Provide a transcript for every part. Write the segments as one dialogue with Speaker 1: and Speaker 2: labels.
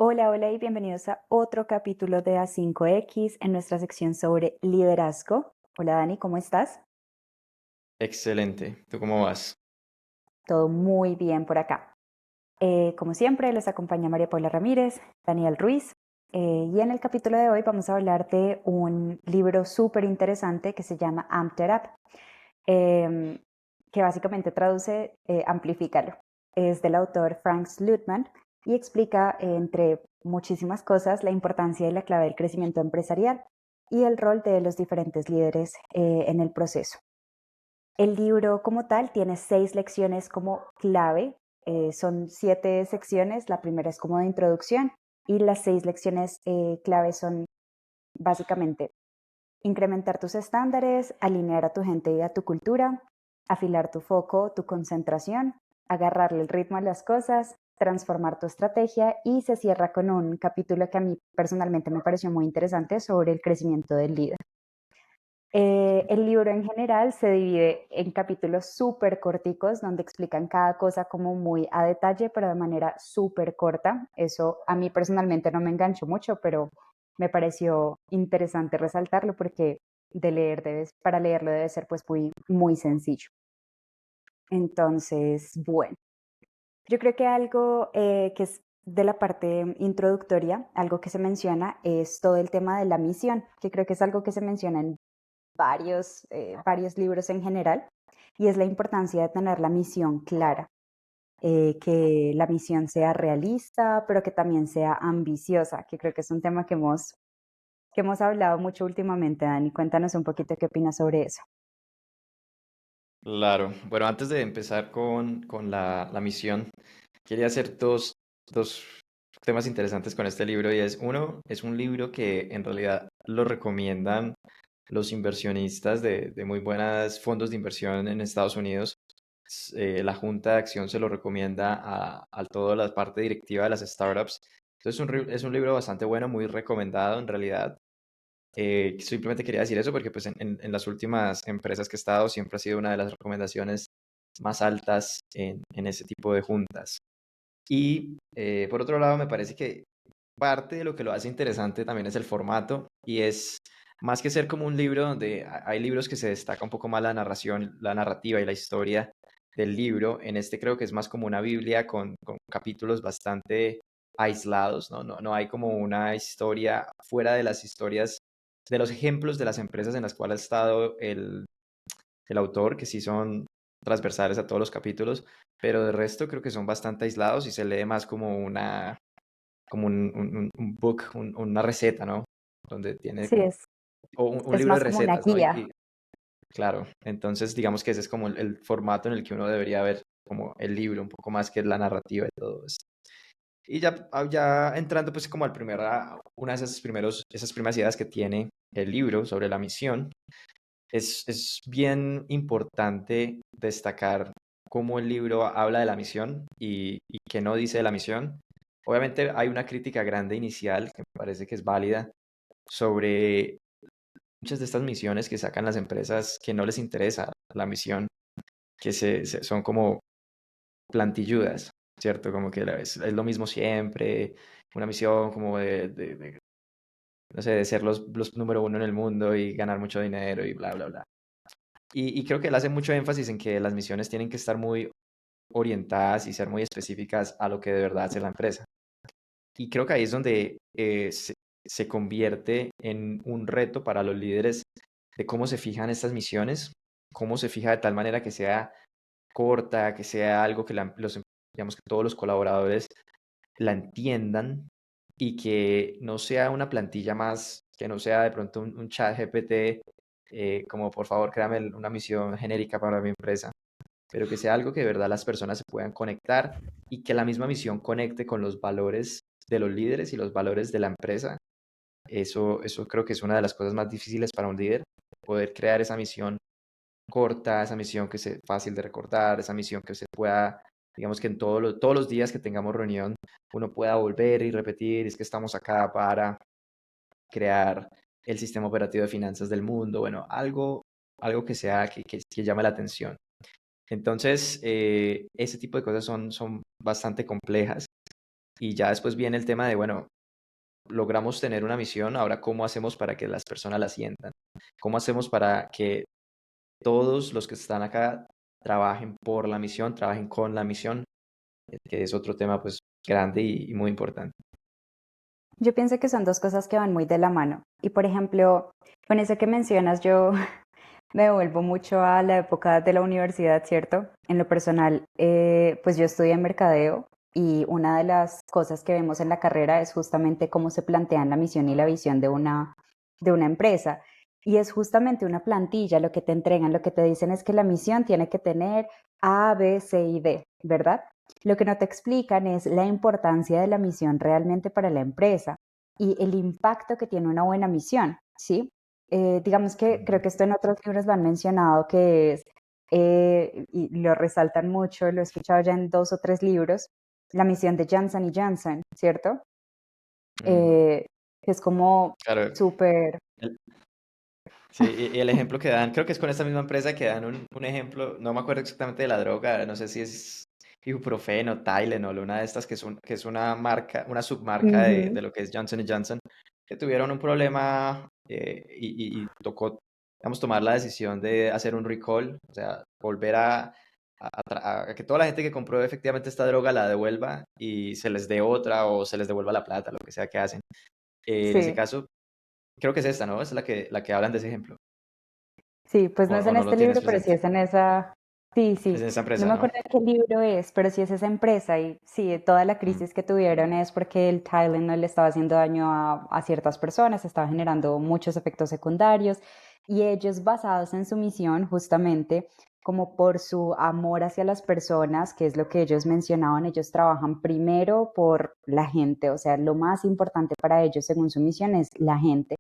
Speaker 1: Hola, hola y bienvenidos a otro capítulo de A5X en nuestra sección sobre liderazgo. Hola Dani, ¿cómo estás?
Speaker 2: Excelente. ¿Tú cómo vas?
Speaker 1: Todo muy bien por acá. Como siempre, les acompaña María Paula Ramírez, Daniel Ruiz, y en el capítulo de hoy vamos a hablar de un libro súper interesante que se llama Amped Up, em, que básicamente traduce Amplifícalo. Es del autor Frank Slutman y explica, entre muchísimas cosas, la importancia y la clave del crecimiento empresarial y el rol de los diferentes líderes en el proceso. El libro como tal tiene 6 lecciones como clave, son 7 secciones, la primera es como de introducción y las 6 lecciones clave son básicamente incrementar tus estándares, alinear a tu gente y a tu cultura, afilar tu foco, tu concentración, agarrarle el ritmo a las cosas, transformar tu estrategia y se cierra con un capítulo que a mí personalmente me pareció muy interesante sobre el crecimiento del líder. El libro en general se divide en capítulos súper corticos donde explican cada cosa como muy a detalle, pero de manera súper corta. Eso a mí personalmente no me enganchó mucho, pero me pareció interesante resaltarlo porque para leerlo debe ser pues muy, muy sencillo. Entonces, bueno, yo creo que algo que es de la parte introductoria, algo que se menciona es todo el tema de la misión, que creo que es algo que se menciona en varios libros en general, y es la importancia de tener la misión clara, que la misión sea realista, pero que también sea ambiciosa, que creo que es un tema que hemos hablado mucho últimamente, Dani. Cuéntanos un poquito qué opinas sobre eso.
Speaker 2: Claro. Bueno, antes de empezar con la misión, quería hacer dos temas interesantes con este libro y es, uno, es un libro que en realidad lo recomiendan los inversionistas de muy buenos fondos de inversión en Estados Unidos. La Junta de Acción se lo recomienda a toda la parte directiva de las startups. Entonces es un libro bastante bueno, muy recomendado en realidad. Simplemente quería decir eso porque pues en las últimas empresas que he estado siempre ha sido una de las recomendaciones más altas en ese tipo de juntas. Y por otro lado, me parece que parte de lo que lo hace interesante también es el formato y es más que ser como un libro donde hay libros que se destaca un poco más la narración, la narrativa y la historia del libro. En este creo que es más como una Biblia con capítulos bastante aislados, ¿no? No hay como una historia fuera de las historias, de los ejemplos de las empresas en las cuales ha estado el autor, que sí son transversales a todos los capítulos, pero de resto creo que son bastante aislados y se lee más como como un book, una receta, ¿no? Donde tiene
Speaker 1: Sí,
Speaker 2: como, o un
Speaker 1: es
Speaker 2: libro de
Speaker 1: más como una
Speaker 2: recetas, ¿no?
Speaker 1: guía.
Speaker 2: Claro, entonces digamos que ese es como el formato en el que uno debería ver como el libro, un poco más que la narrativa y todo esto. Y ya entrando pues como una de esas primeras ideas que tiene el libro sobre la misión, es bien importante destacar cómo el libro habla de la misión y qué no dice de la misión. Obviamente hay una crítica grande inicial que me parece que es válida sobre muchas de estas misiones que sacan las empresas que no les interesa la misión, que son como plantilludas, ¿cierto? Como que es lo mismo siempre, una misión como no sé, de ser los número uno en el mundo y ganar mucho dinero y bla, bla, bla. Y creo que él hace mucho énfasis en que las misiones tienen que estar muy orientadas y ser muy específicas a lo que de verdad hace la empresa. Y creo que ahí es donde se convierte en un reto para los líderes de cómo se fijan estas misiones, cómo se fija de tal manera que sea corta, que sea algo que digamos que todos los colaboradores la entiendan y que no sea una plantilla más, que no sea de pronto un chat GPT, como por favor créame una misión genérica para mi empresa, pero que sea algo que de verdad las personas se puedan conectar y que la misma misión conecte con los valores de los líderes y los valores de la empresa. Eso creo que es una de las cosas más difíciles para un líder, poder crear esa misión corta, esa misión que sea fácil de recordar, esa misión que se pueda, digamos que en todos los días que tengamos reunión, uno pueda volver y repetir, es que estamos acá para crear el sistema operativo de finanzas del mundo, bueno, algo que sea, que llame la atención. Entonces, ese tipo de cosas son bastante complejas Y ya después viene el tema de, bueno, logramos tener una misión, ahora cómo hacemos para que las personas la sientan, cómo hacemos para que todos los que están acá trabajen por la misión, trabajen con la misión, que es otro tema pues grande y muy importante.
Speaker 1: Yo pienso que son dos cosas que van muy de la mano. Y por ejemplo, con eso que mencionas, yo me devuelvo mucho a la época de la universidad, ¿cierto? En lo personal, pues yo estudié en mercadeo y una de las cosas que vemos en la carrera es justamente cómo se plantean la misión y la visión de una empresa. Y es justamente una plantilla lo que te entregan, lo que te dicen es que la misión tiene que tener A, B, C y D, ¿verdad? Lo que no te explican es la importancia de la misión realmente para la empresa y el impacto que tiene una buena misión, ¿sí? Digamos que
Speaker 2: Ujú.
Speaker 1: creo que esto en otros libros lo han mencionado, que es, y lo resaltan mucho, lo he escuchado ya en 2 o 3 libros, la misión de Johnson y Johnson, ¿cierto?
Speaker 2: Mm,
Speaker 1: Eh, que es como
Speaker 2: claro,
Speaker 1: súper...
Speaker 2: el- sí, y el ejemplo que dan, creo que es con esta misma empresa que dan un ejemplo, no me acuerdo exactamente de la droga, no sé si es ibuprofeno, Tylenol, una de estas que es una marca, una submarca
Speaker 1: Ujú,
Speaker 2: de lo que es Johnson Johnson, que tuvieron un problema y tocó, digamos, tomar la decisión de hacer un recall, o sea, volver a que toda la gente que compró efectivamente esta droga la devuelva y se les dé otra o se les devuelva la plata, lo que sea que hacen. En ese
Speaker 1: sí.
Speaker 2: caso, creo que es esta, ¿no? Es la que hablan de ese ejemplo.
Speaker 1: Sí, pues no es
Speaker 2: O
Speaker 1: en
Speaker 2: no lo
Speaker 1: este
Speaker 2: tienes
Speaker 1: libro, pero sí
Speaker 2: presente.
Speaker 1: es en esa, sí,
Speaker 2: Es
Speaker 1: sí.
Speaker 2: en esa
Speaker 1: No
Speaker 2: empresa,
Speaker 1: me
Speaker 2: ¿no?
Speaker 1: acuerdo de qué libro es, pero sí es esa empresa y sí, toda la
Speaker 2: Mm,
Speaker 1: crisis que tuvieron es porque el Tylenol le estaba haciendo daño a ciertas personas, estaba generando muchos efectos secundarios y ellos basados en su misión justamente como por su amor hacia las personas, que es lo que ellos mencionaban, ellos trabajan primero por la gente, o sea, lo más importante para ellos según su misión es la gente.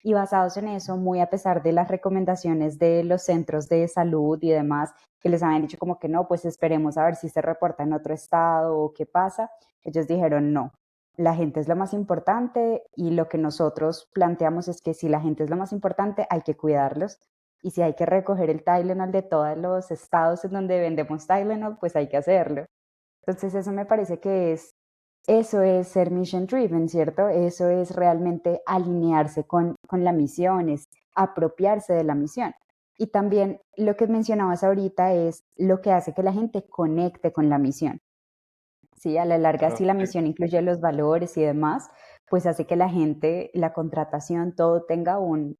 Speaker 1: Y basados en eso, muy a pesar de las recomendaciones de los centros de salud y demás, que les habían dicho como que no, pues esperemos a ver si se reporta en otro estado o qué pasa, ellos dijeron no, la gente es lo más importante y lo que nosotros planteamos es que si la gente es lo más importante, hay que cuidarlos. Y si hay que recoger el Tylenol de todos los estados en donde vendemos Tylenol, pues hay que hacerlo. Entonces eso me parece que eso es ser mission driven, ¿cierto? Eso es realmente alinearse con la misión, es apropiarse de la misión. Y también lo que mencionabas ahorita es lo que hace que la gente conecte con la misión. Sí, a la larga, si
Speaker 2: claro.
Speaker 1: la misión incluye los valores y demás, pues hace que la gente, la contratación, todo tenga un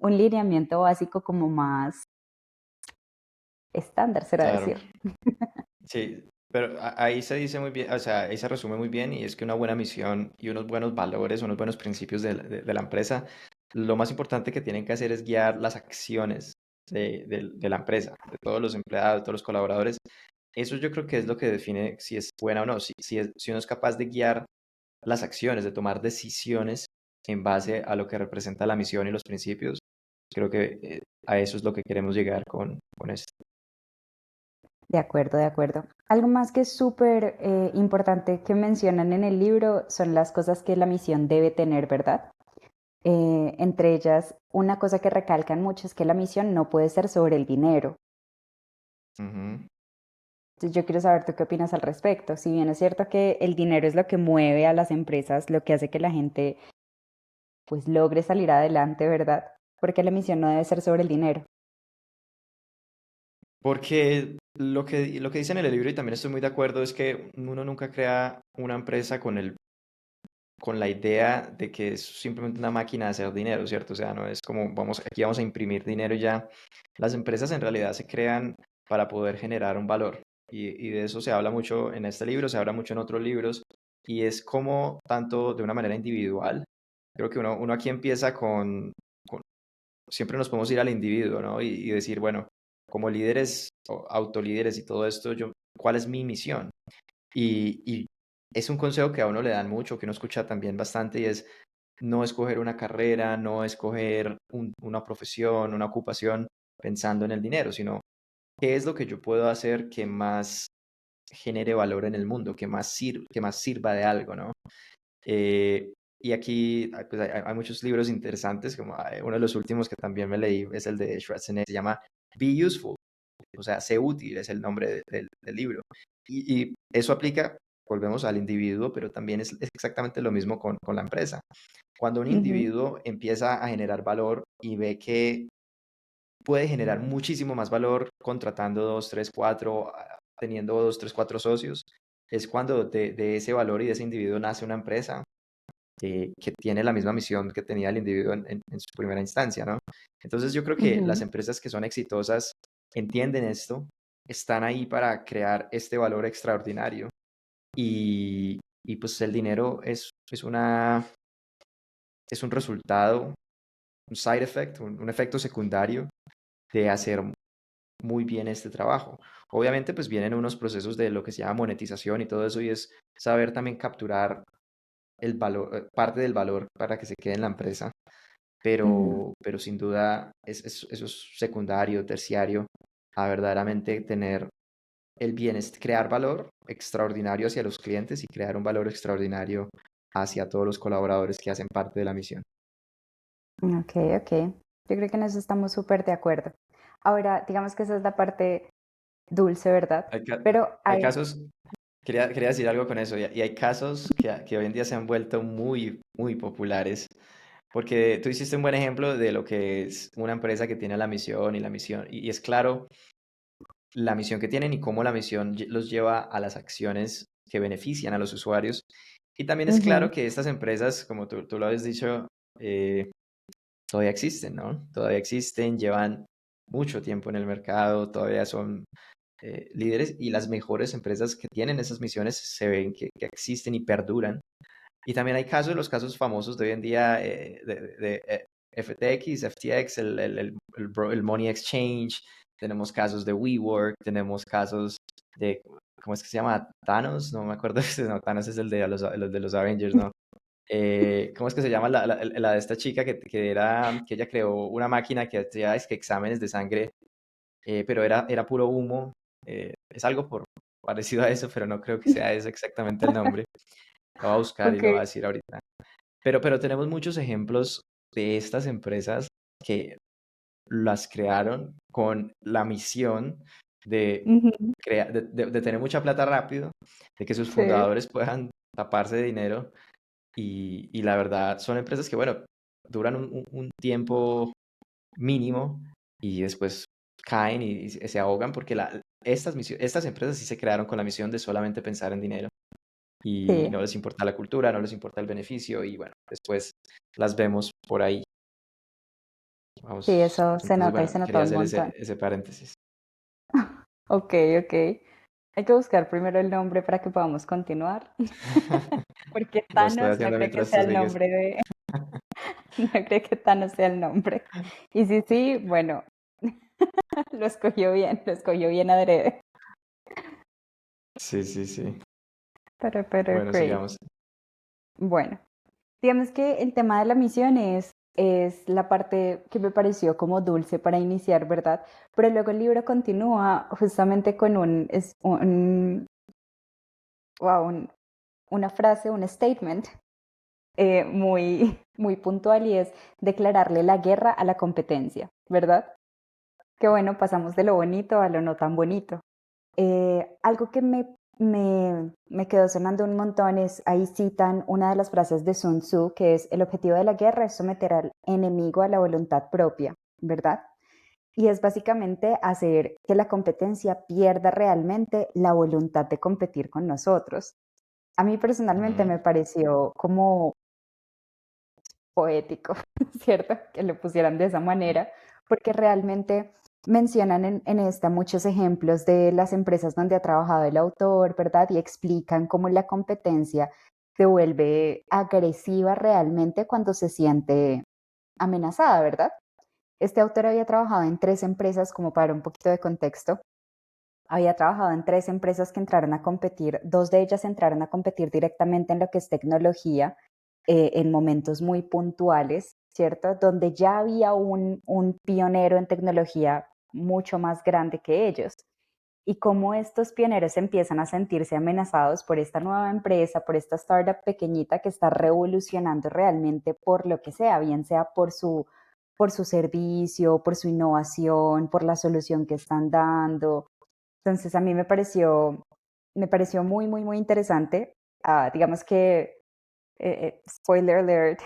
Speaker 1: lineamiento básico como más estándar, será
Speaker 2: Claro,
Speaker 1: decir.
Speaker 2: sí, pero ahí se dice muy bien, o sea, ahí se resume muy bien y es que una buena misión y unos buenos valores, unos buenos principios de la empresa, lo más importante que tienen que hacer es guiar las acciones de la empresa, de todos los empleados, de todos los colaboradores. Eso yo creo que es lo que define si es buena o no, si uno es capaz de guiar las acciones, de tomar decisiones en base a lo que representa la misión y los principios. Creo que a eso es lo que queremos llegar con esto.
Speaker 1: De acuerdo, de acuerdo. Algo más que es súper importante que mencionan en el libro son las cosas que la misión debe tener, ¿verdad? Entre ellas, una cosa que recalcan mucho es que la misión no puede ser sobre el dinero.
Speaker 2: Ujú.
Speaker 1: Entonces, yo quiero saber tú qué opinas al respecto. Si bien es cierto que el dinero es lo que mueve a las empresas, lo que hace que la gente pues logre salir adelante, ¿verdad? Porque la misión no debe ser sobre el dinero.
Speaker 2: Porque lo que dicen en el libro, y también estoy muy de acuerdo, es que uno nunca crea una empresa con la idea de que es simplemente una máquina de hacer dinero, ¿cierto? O sea, no es como aquí vamos a imprimir dinero y ya. Las empresas en realidad se crean para poder generar un valor. Y de eso se habla mucho en este libro, se habla mucho en otros libros, y es como tanto de una manera individual. Creo que uno aquí empieza siempre nos podemos ir al individuo, ¿no? Y decir, bueno, como líderes o autolíderes y todo esto, ¿cuál es mi misión? Y es un consejo que a uno le dan mucho, que uno escucha también bastante, y es no escoger una carrera, no escoger una profesión, una ocupación pensando en el dinero, sino qué es lo que yo puedo hacer que más genere valor en el mundo, que más sirva de algo, ¿no? Y aquí pues, hay muchos libros interesantes, como uno de los últimos que también me leí es el de Schwarzenegger, se llama Be Useful, o sea, sé útil es el nombre del libro. Y eso aplica volvemos al individuo, pero también es exactamente lo mismo con la empresa. Cuando un
Speaker 1: Ujú,
Speaker 2: individuo empieza a generar valor y ve que puede generar muchísimo más valor contratando dos, tres, cuatro, teniendo dos, tres, cuatro socios, es cuando de ese valor y de ese individuo nace una empresa que tiene la misma misión que tenía el individuo en su primera instancia, ¿no? Entonces yo creo que las
Speaker 1: ujú,
Speaker 2: empresas que son exitosas entienden esto, están ahí para crear este valor extraordinario y pues el dinero es un resultado, un side effect, un efecto secundario de hacer muy bien este trabajo. Obviamente, pues vienen unos procesos de lo que se llama monetización y todo eso, y es saber también capturar el valor, parte del valor para que se quede en la empresa,
Speaker 1: ujú.
Speaker 2: pero sin duda eso es secundario, terciario, a verdaderamente tener el bienestar, crear valor extraordinario hacia los clientes y crear un valor extraordinario hacia todos los colaboradores que hacen parte de la misión.
Speaker 1: Ok, ok. Yo creo que en eso estamos súper de acuerdo. Ahora, digamos que esa es la parte dulce, ¿verdad?
Speaker 2: Hay,
Speaker 1: Pero
Speaker 2: hay
Speaker 1: hay...
Speaker 2: casos, quería decir algo con eso, y hay casos que hoy en día se han vuelto muy, muy populares, porque tú hiciste un buen ejemplo de lo que es una empresa que tiene la misión y la misión, y es claro la misión que tienen y cómo la misión los lleva a las acciones que benefician a los usuarios. Y también es
Speaker 1: Ujú,
Speaker 2: claro que estas empresas, como tú lo habías dicho, eh, todavía existen, ¿no? Todavía existen, llevan mucho tiempo en el mercado, todavía son líderes y las mejores empresas que tienen esas misiones se ven que existen y perduran. Y también hay casos, los casos famosos de hoy en día FTX, FTX, el Money Exchange, tenemos casos de WeWork, tenemos casos de, ¿cómo es que se llama? Thanos, no me acuerdo, no, Thanos es el de los Avengers, ¿no? ¿Cómo es que se llama la de esta chica que ella creó una máquina que hacía es que exámenes de sangre, pero era puro humo? Es algo parecido a eso, pero no creo que sea eso exactamente el nombre. Lo voy a buscar y
Speaker 1: ok.
Speaker 2: lo voy a decir ahorita. Pero tenemos muchos ejemplos de estas empresas que las crearon con la misión de,
Speaker 1: Ujú,
Speaker 2: de tener mucha plata rápido, de que sus
Speaker 1: sí,
Speaker 2: fundadores puedan taparse de dinero y la verdad son empresas que, bueno, duran un tiempo mínimo y después caen y se ahogan porque estas empresas sí se crearon con la misión de solamente pensar en dinero y
Speaker 1: sí,
Speaker 2: no les importa la cultura, no les importa el beneficio y bueno, después las vemos por ahí.
Speaker 1: sí,
Speaker 2: Vamos,
Speaker 1: eso se
Speaker 2: entonces
Speaker 1: nota y
Speaker 2: bueno,
Speaker 1: se nota
Speaker 2: quería
Speaker 1: un
Speaker 2: hacer
Speaker 1: montón.
Speaker 2: ese paréntesis.
Speaker 1: Ok, ok. Hay que buscar primero el nombre para que podamos continuar. Porque
Speaker 2: Lo estoy
Speaker 1: Thanos no
Speaker 2: haciendo
Speaker 1: creo que
Speaker 2: mientras
Speaker 1: sea
Speaker 2: tú
Speaker 1: el
Speaker 2: sigues.
Speaker 1: nombre de... No creo que Thanos sea el nombre. Y sí, sí, bueno, lo escogió bien adrede.
Speaker 2: Sí, sí, sí.
Speaker 1: Pero
Speaker 2: Bueno,
Speaker 1: great.
Speaker 2: sigamos.
Speaker 1: Bueno, digamos que el tema de la misión es la parte que me pareció como dulce para iniciar, ¿verdad? Pero luego el libro continúa justamente con wow, una frase, un statement muy, muy puntual y es declararle la guerra a la competencia, ¿verdad? Que bueno, pasamos de lo bonito a lo no tan bonito. Algo que me quedó sonando un montón es, ahí citan una de las frases de Sun Tzu, que es, el objetivo de la guerra es someter al enemigo a la voluntad propia, ¿verdad? Y es básicamente hacer que la competencia pierda realmente la voluntad de competir con nosotros. A mí personalmente
Speaker 2: Ujú.
Speaker 1: me pareció como poético, ¿cierto? Que lo pusieran de esa manera, porque realmente mencionan en esta muchos ejemplos de las empresas donde ha trabajado el autor, ¿verdad? Y explican cómo la competencia se vuelve agresiva realmente cuando se siente amenazada, ¿verdad? Este autor había trabajado en 3 empresas, como para un poquito de contexto. Había trabajado en 3 empresas que entraron a competir, 2 de ellas entraron a competir directamente en lo que es tecnología, en momentos muy puntuales, ¿cierto? Donde ya había un pionero en tecnología mucho más grande que ellos. Y cómo estos pioneros empiezan a sentirse amenazados por esta nueva empresa, por esta startup pequeñita que está revolucionando realmente por lo que sea, bien sea por su servicio, por su innovación, por la solución que están dando. Entonces a mí me pareció me pareció muy, muy, muy interesante. Digamos que, spoiler alert,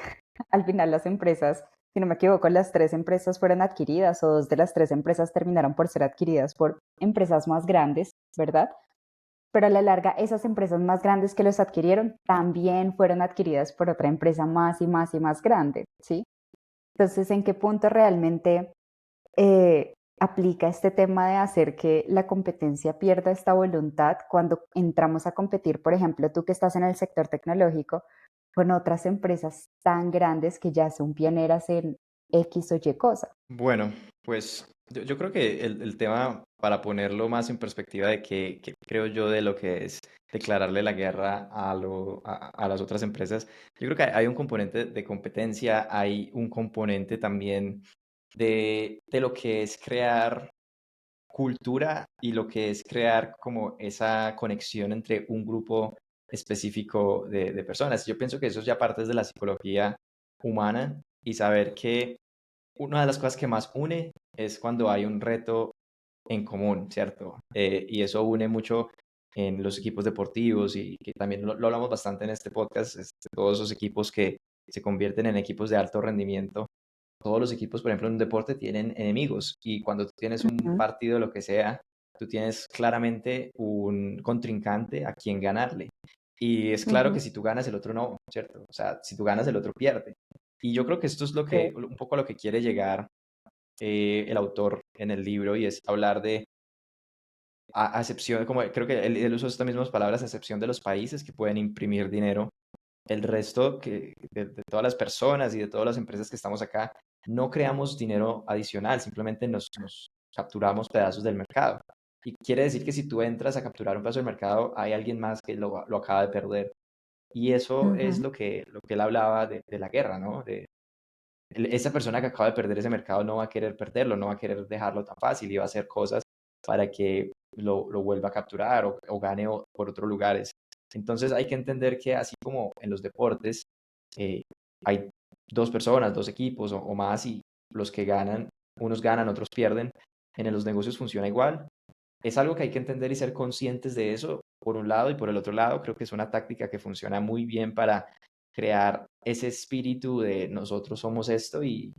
Speaker 1: al final las empresas, si no me equivoco, las 3 empresas fueron adquiridas o 2 de las 3 empresas terminaron por ser adquiridas por empresas más grandes, ¿verdad? Pero a la larga, esas empresas más grandes que los adquirieron también fueron adquiridas por otra empresa más y más y más grande, ¿sí? Entonces, ¿en qué punto realmente aplica este tema de hacer que la competencia pierda esta voluntad cuando entramos a competir, por ejemplo, tú que estás en el sector tecnológico, con otras empresas tan grandes que ya son pioneras en X o Y cosa?
Speaker 2: Bueno, pues yo creo que el tema, para ponerlo más en perspectiva de qué creo yo de lo que es declararle la guerra a las otras empresas, yo creo que hay un componente de competencia, hay un componente también de lo que es crear cultura y lo que es crear como esa conexión entre un grupo específico de personas. Yo pienso que eso ya parte de la psicología humana y saber que una de las cosas que más une es cuando hay un reto en común, ¿cierto? Y eso une mucho en los equipos deportivos y que también lo hablamos bastante en este podcast, todos esos equipos que se convierten en equipos de alto rendimiento. Todos los equipos, por ejemplo, en un deporte tienen enemigos y cuando tú tienes un
Speaker 1: Ujú,
Speaker 2: partido, lo que sea, tú tienes claramente un contrincante a quien ganarle. Y es claro que
Speaker 1: ujú,
Speaker 2: si tú ganas, el otro no, ¿cierto? O sea, si tú ganas, el otro pierde. Y yo creo que esto es lo que,
Speaker 1: sí,
Speaker 2: un poco a lo que quiere llegar el autor en el libro y es hablar de, a excepción, como creo que él usó estas mismas palabras, a excepción de los países que pueden imprimir dinero, el resto de todas las personas y de todas las empresas que estamos acá, no creamos dinero adicional, simplemente nos capturamos pedazos del mercado. Y quiere decir que si tú entras a capturar un pedazo del mercado, hay alguien más que lo acaba de perder. Y eso es
Speaker 1: ujú,
Speaker 2: lo que él hablaba de la guerra, ¿no? Esa persona que acaba de perder ese mercado no va a querer perderlo, no va a querer dejarlo tan fácil y va a hacer cosas para que lo vuelva a capturar o gane por otros lugares. Entonces hay que entender que así como en los deportes eh, hay dos personas, dos equipos o más y los que ganan, unos ganan, otros pierden, en los negocios funciona igual. Es algo que hay que entender y ser conscientes de eso, por un lado, y por el otro lado, creo que es una táctica que funciona muy bien para crear ese espíritu de nosotros somos esto y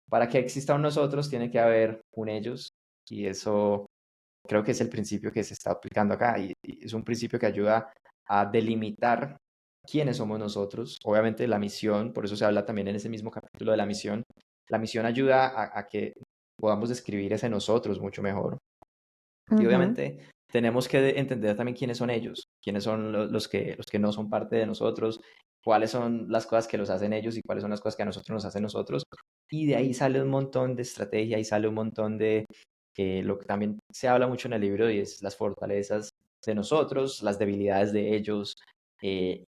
Speaker 2: para que exista un nosotros tiene que haber un ellos y eso creo que es el principio que se está aplicando acá y es un principio que ayuda a delimitar quiénes somos nosotros. Obviamente la misión, por eso se habla también en ese mismo capítulo de la misión. La misión ayuda a que podamos describir ese nosotros mucho mejor. Y
Speaker 1: ujú,
Speaker 2: obviamente tenemos que entender también quiénes son ellos, quiénes son los que no son parte de nosotros, cuáles son las cosas que los hacen ellos y cuáles son las cosas que a nosotros nos hacen nosotros. Y de ahí sale un montón de estrategia y sale un montón de lo que también se habla mucho en el libro y es las fortalezas de nosotros, las debilidades de ellos.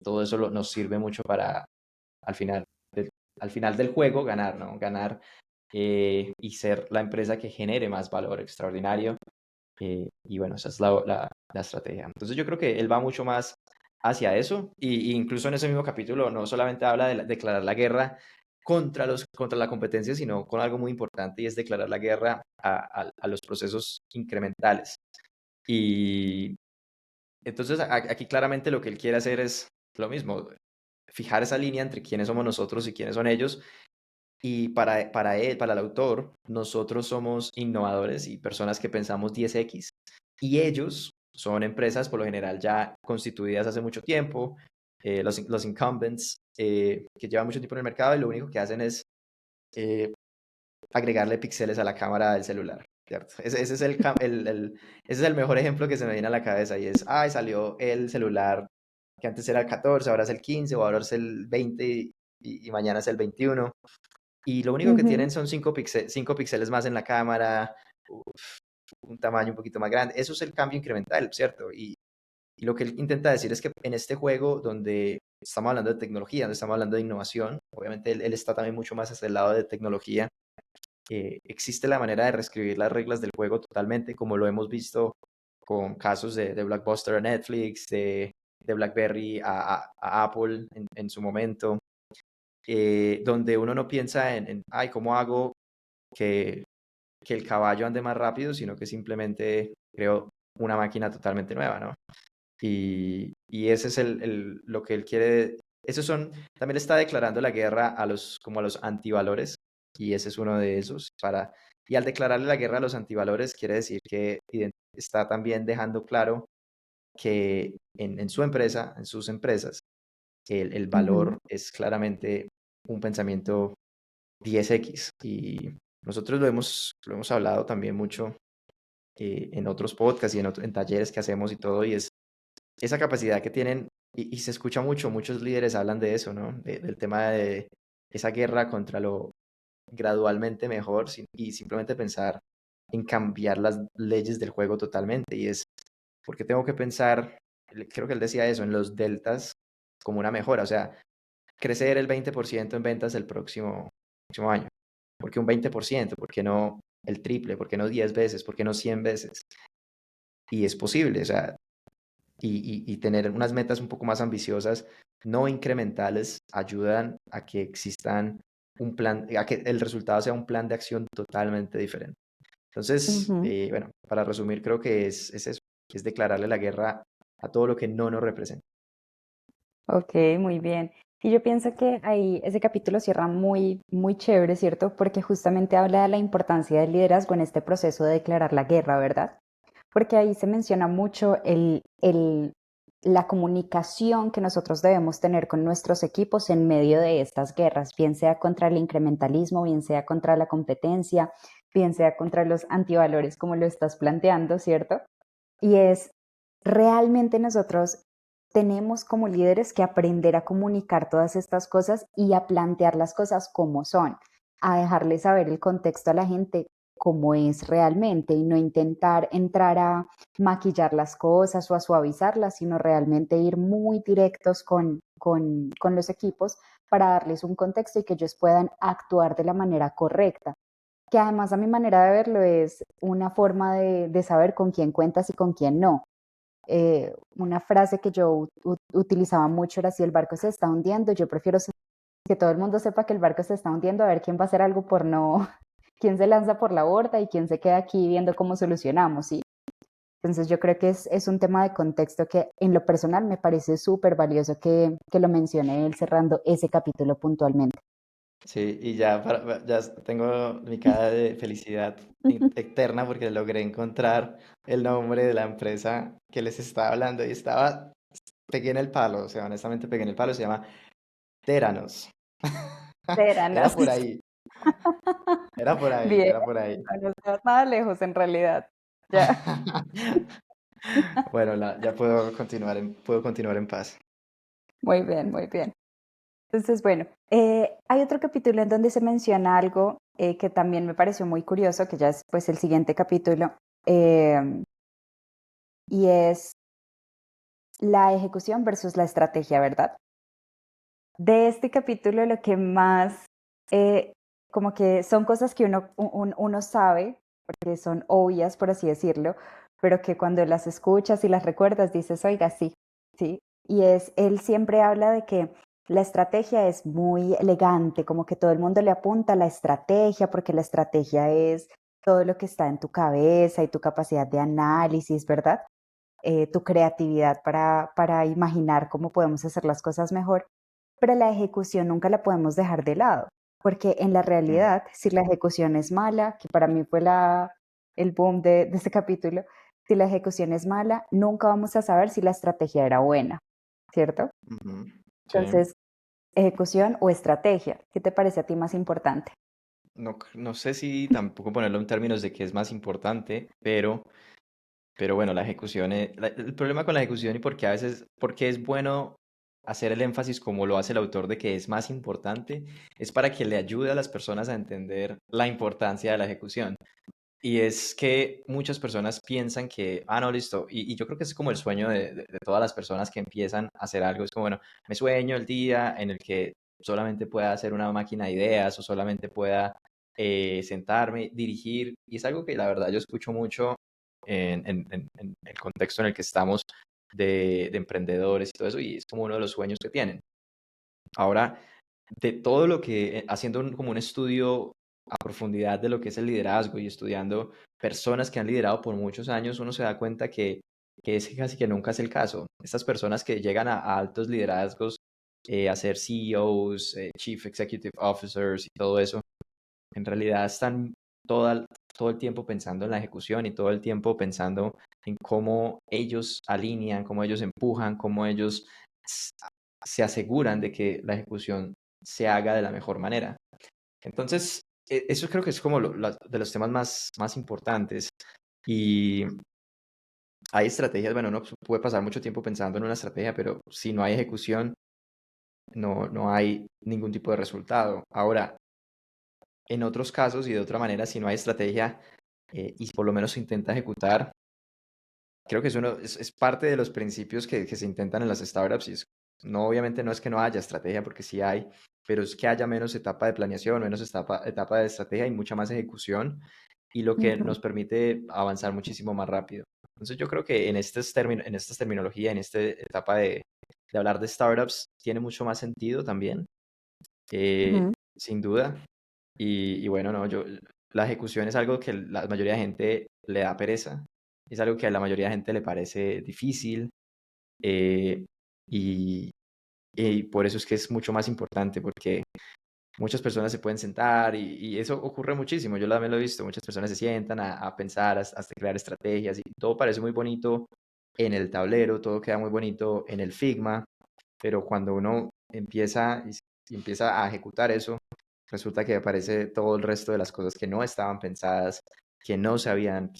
Speaker 2: Todo eso nos sirve mucho para al final, del, al final del juego ganar, ¿no? Ganar y ser la empresa que genere más valor extraordinario y bueno, esa es la estrategia. Entonces yo creo que él va mucho más hacia eso y incluso en ese mismo capítulo no solamente habla de declarar la guerra contra la competencia, sino con algo muy importante y es declarar la guerra a los procesos incrementales. Y entonces aquí claramente lo que él quiere hacer es lo mismo, fijar esa línea entre quiénes somos nosotros y quiénes son ellos y para él, para el autor, nosotros somos innovadores y personas que pensamos 10x y ellos son empresas por lo general ya constituidas hace mucho tiempo, los incumbents que llevan mucho tiempo en el mercado y lo único que hacen es eh, agregarle píxeles a la cámara del celular, ¿cierto? Ese es ese es el mejor ejemplo que se me viene a la cabeza y es, ay, salió el celular que antes era el 14, ahora es el 15 o ahora es el 20 y mañana es el 21 y lo único que
Speaker 1: ujú.
Speaker 2: tienen son 5 píxeles más en la cámara, un tamaño un poquito más grande. Eso es el cambio incremental, ¿cierto? Y lo que él intenta decir es que en este juego donde estamos hablando de tecnología, donde estamos hablando de innovación, obviamente él está también mucho más hacia el lado de tecnología, existe la manera de reescribir las reglas del juego totalmente, como lo hemos visto con casos de Blockbuster a Netflix, de BlackBerry a Apple en su momento, donde uno no piensa ay, ¿cómo hago que, que el caballo ande más rápido? Sino que simplemente creo una máquina totalmente nueva, ¿no? Y ese es lo que él quiere. Esos son, también está declarando la guerra como a los antivalores, y ese es uno de esos. Y al declararle la guerra a los antivalores, quiere decir que está también dejando claro que en su empresa, en sus empresas, el
Speaker 1: Ujú,
Speaker 2: valor es claramente un pensamiento 10x. Y nosotros lo hemos hablado también mucho en otros podcasts y en talleres que hacemos y todo, y es esa capacidad que tienen, y se escucha mucho, muchos líderes hablan de eso, ¿no? Del tema de esa guerra contra lo gradualmente mejor y simplemente pensar en cambiar las leyes del juego totalmente. Y es porque tengo que pensar, creo que él decía eso, en los deltas como una mejora, o sea, crecer el 20% en ventas el próximo año. ¿Por qué un 20%? ¿Por qué no el triple? ¿Por qué no 10 veces? ¿Por qué no 100 veces? Y es posible, o sea, y tener unas metas un poco más ambiciosas, no incrementales, ayudan a que existan un plan, a que el resultado sea un plan de acción totalmente diferente. Entonces,
Speaker 1: ujú.
Speaker 2: bueno, para resumir, creo que es eso, es declararle la guerra a todo lo que no nos representa.
Speaker 1: Ok, muy bien. Y yo pienso que ahí ese capítulo cierra muy, muy chévere, ¿cierto? Porque justamente habla de la importancia del liderazgo en este proceso de declarar la guerra, ¿verdad? Porque ahí se menciona mucho la comunicación que nosotros debemos tener con nuestros equipos en medio de estas guerras, bien sea contra el incrementalismo, bien sea contra la competencia, bien sea contra los antivalores, como lo estás planteando, ¿cierto? Y es realmente nosotros tenemos como líderes que aprender a comunicar todas estas cosas y a plantear las cosas como son, a dejarle saber el contexto a la gente como es realmente y no intentar entrar a maquillar las cosas o a suavizarlas, sino realmente ir muy directos con los equipos para darles un contexto y que ellos puedan actuar de la manera correcta, que además a mi manera de verlo es una forma de saber con quién cuentas y con quién no. Una frase que yo utilizaba mucho era: si el barco se está hundiendo, yo prefiero que todo el mundo sepa que el barco se está hundiendo, a ver quién va a hacer algo por no, quién se lanza por la borda y quién se queda aquí viendo cómo solucionamos, ¿sí? Entonces yo creo que es un tema de contexto que en lo personal me parece súper valioso que lo mencione él cerrando ese capítulo puntualmente.
Speaker 2: Sí, y ya, ya tengo mi cara de felicidad eterna porque logré encontrar el nombre de la empresa que les estaba hablando y pegué en el palo, o sea, honestamente pegué en el palo, se llama Teranos. Era
Speaker 1: Espéranos.
Speaker 2: por ahí, era por ahí,
Speaker 1: Bien,
Speaker 2: era por ahí.
Speaker 1: no estás nada lejos en realidad. Ya.
Speaker 2: Bueno, ya puedo continuar en paz.
Speaker 1: Muy bien, muy bien. Entonces, bueno, hay otro capítulo en donde se menciona algo que también me pareció muy curioso, que ya es pues el siguiente capítulo, em, y es la ejecución versus la estrategia, ¿verdad? De este capítulo lo que más, eh, como que son cosas que uno sabe, porque son obvias, por así decirlo, pero que cuando las escuchas y las recuerdas dices, oiga, sí, sí. Y él siempre habla de que la estrategia es muy elegante, como que todo el mundo le apunta a la estrategia, porque la estrategia es todo lo que está en tu cabeza y tu capacidad de análisis, ¿verdad? Tu creatividad para imaginar cómo podemos hacer las cosas mejor, pero la ejecución nunca la podemos dejar de lado, porque en la
Speaker 2: Mm,
Speaker 1: realidad, si la ejecución es mala, que para mí fue el boom de este capítulo, si la ejecución es mala, nunca vamos a saber si la estrategia era buena, ¿cierto?
Speaker 2: ujú, sí.
Speaker 1: Entonces, ejecución o estrategia, ¿qué te parece a ti más importante?
Speaker 2: No, no sé si tampoco ponerlo en términos de qué es más importante, pero bueno, la ejecución el problema con la ejecución y porque es bueno hacer el énfasis como lo hace el autor de que es más importante, es para que le ayude a las personas a entender la importancia de la ejecución. Y es que muchas personas piensan que, no, listo, y yo creo que es como el sueño de todas las personas que empiezan a hacer algo, es como, bueno, me sueño el día en el que solamente pueda hacer una máquina de ideas o solamente pueda sentarme, dirigir, y es algo que la verdad yo escucho mucho en el contexto en el que estamos de emprendedores y todo eso, y es como uno de los sueños que tienen. Ahora, de todo lo que, haciendo como un estudio a profundidad de lo que es el liderazgo y estudiando personas que han liderado por muchos años, uno se da cuenta que que ese casi que nunca es el caso. Estas personas que llegan a altos liderazgos, a ser CEOs, Chief Executive Officers y todo eso, en realidad están toda- todo el tiempo pensando en la ejecución y todo el tiempo pensando en cómo ellos alinean, cómo ellos empujan, cómo ellos s- se aseguran de que la ejecución se haga de la mejor manera. Entonces, eso creo que es como de los temas más importantes. Y hay estrategias, bueno, uno puede pasar mucho tiempo pensando en una estrategia, pero si no hay ejecución, no hay ningún tipo de resultado. Ahora, en otros casos y de otra manera, si no hay estrategia y por lo menos se intenta ejecutar, creo que es parte de los principios que se intentan en las startups y no, obviamente no es que no haya estrategia, porque sí hay, pero es que haya menos etapa de planeación, menos etapa de estrategia y mucha más ejecución y lo que
Speaker 1: Ujú,
Speaker 2: nos permite avanzar muchísimo más rápido. Entonces yo creo que en esta terminología, en esta etapa de hablar de startups, tiene mucho más sentido también,
Speaker 1: ujú,
Speaker 2: sin duda. Y bueno, no, la ejecución es algo que la mayoría de gente le da pereza, es algo que a la mayoría de gente le parece difícil, eh, y, y por eso es que es mucho más importante, porque muchas personas se pueden sentar y eso ocurre muchísimo, yo también lo he visto, muchas personas se sientan a pensar, hasta crear estrategias y todo parece muy bonito en el tablero, todo queda muy bonito en el Figma, pero cuando uno y empieza a ejecutar eso, resulta que aparece todo el resto de las cosas que no estaban pensadas, que no habían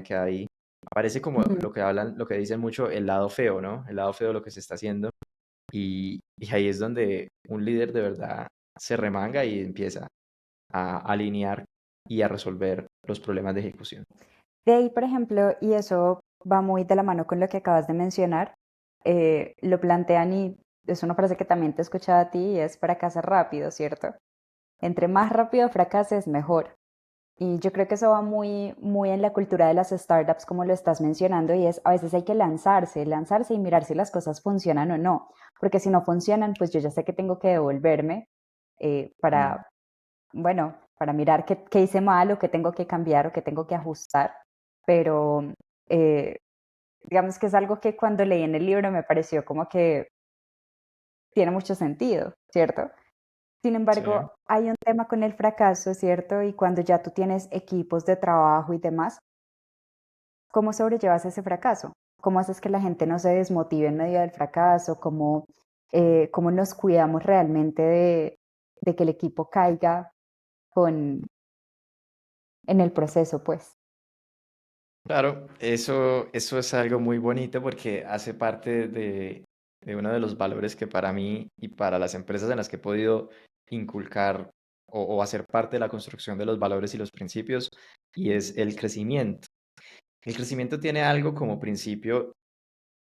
Speaker 2: quedado ahí. Aparece como
Speaker 1: ujú.
Speaker 2: lo que dicen mucho, el lado feo, ¿no? El lado feo de lo que se está haciendo. Y ahí es donde un líder de verdad se remanga y empieza a alinear y a resolver los problemas de ejecución.
Speaker 1: De ahí, por ejemplo, y eso va muy de la mano con lo que acabas de mencionar, lo plantean y es una frase que también te he escuchado a ti y es fracasar rápido, ¿cierto? Entre más rápido fracases, mejor. Y yo creo que eso va muy, muy en la cultura de las startups, como lo estás mencionando, y es a veces hay que lanzarse y mirar si las cosas funcionan o no. Porque si no funcionan, pues yo ya sé que tengo que devolverme
Speaker 2: Mm.
Speaker 1: para, bueno, para mirar qué hice mal o qué tengo que cambiar o qué tengo que ajustar. Pero eh, digamos que es algo que cuando leí en el libro me pareció como que tiene mucho sentido, ¿cierto? Sin
Speaker 2: Sí.
Speaker 1: embargo, hay un tema con el fracaso, ¿cierto? Y cuando ya tú tienes equipos de trabajo y demás, ¿cómo sobrellevas ese fracaso? ¿Cómo haces que la gente no se desmotive en medio del fracaso? ¿Cómo nos cuidamos realmente de que el equipo caiga con, en el proceso, pues?
Speaker 2: Claro, eso es algo muy bonito porque hace parte de uno de los valores que para mí y para las empresas en las que he podido inculcar o hacer parte de la construcción de los valores y los principios, y es el crecimiento. El crecimiento tiene algo como principio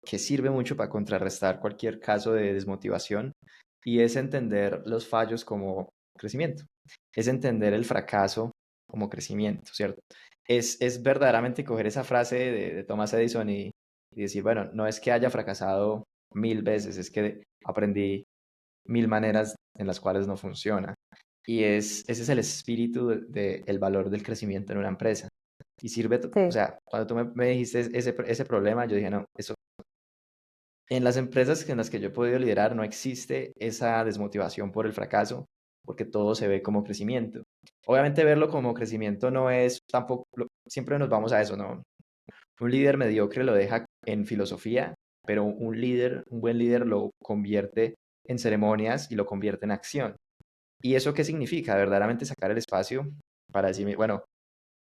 Speaker 2: que sirve mucho para contrarrestar cualquier caso de desmotivación y es entender los fallos como crecimiento, es entender el fracaso como crecimiento, ¿cierto? Es verdaderamente coger esa frase de Thomas Edison y decir, bueno, no es que haya fracasado 1000 veces, es que aprendí 1000 maneras en las cuales no funciona. Ese es el espíritu el valor del crecimiento en una empresa. Y sirve, o
Speaker 1: Sí.
Speaker 2: sea, cuando tú me dijiste ese problema, yo dije, no, eso en las empresas en las que yo he podido liderar no existe esa desmotivación por el fracaso, porque todo se ve como crecimiento. Obviamente verlo como crecimiento no es tampoco, siempre nos vamos a eso, ¿no? Un líder mediocre lo deja en filosofía, pero un buen líder lo convierte en ceremonias y lo convierte en acción. ¿Y eso qué significa? Verdaderamente sacar el espacio para decirme, bueno,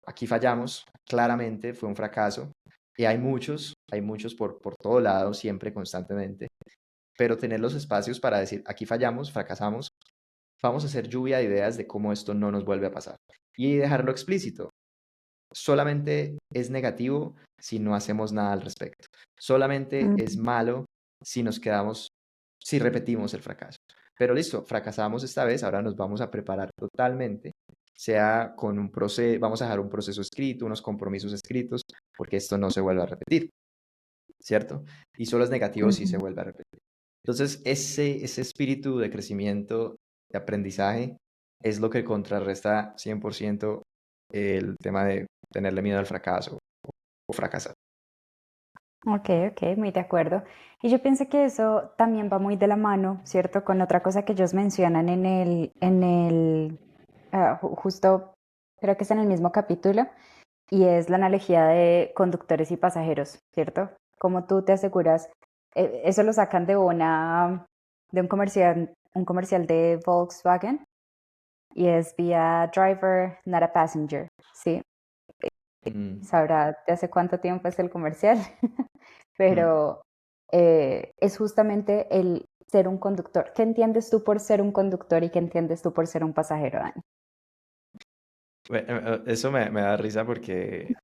Speaker 2: aquí fallamos, claramente fue un fracaso, y hay muchos por todo lado, siempre, constantemente, pero tener los espacios para decir, aquí fallamos, fracasamos, vamos a hacer lluvia de ideas de cómo esto no nos vuelve a pasar. Y dejarlo explícito. Solamente es negativo si no hacemos nada al respecto. Solamente es
Speaker 1: Ujú,
Speaker 2: malo si nos quedamos, si repetimos el fracaso. Pero listo, fracasamos esta vez, ahora nos vamos a preparar totalmente, sea con un proceso, vamos a dejar un proceso escrito, unos compromisos escritos, porque esto no se vuelve a repetir, ¿cierto? Y solo es negativo si se
Speaker 1: ujú.
Speaker 2: vuelve a repetir. Entonces, ese espíritu de crecimiento, de aprendizaje, es lo que contrarresta 100% el tema de tenerle miedo al fracaso o fracasar.
Speaker 1: Ok, ok, muy de acuerdo. Y yo pienso que eso también va muy de la mano, ¿cierto? Con otra cosa que ellos mencionan justo creo que es en el mismo capítulo, y es la analogía de conductores y pasajeros, ¿cierto? Como tú te aseguras, eso lo sacan de un comercial de Volkswagen, y es vía driver, not a passenger, ¿sí?
Speaker 2: Mm,
Speaker 1: Sabrá de hace cuánto tiempo es el comercial,
Speaker 2: mm.
Speaker 1: pero es justamente el ser un conductor. ¿Qué entiendes tú por ser un conductor y qué entiendes tú por ser un pasajero, Dani?
Speaker 2: Eso me da risa porque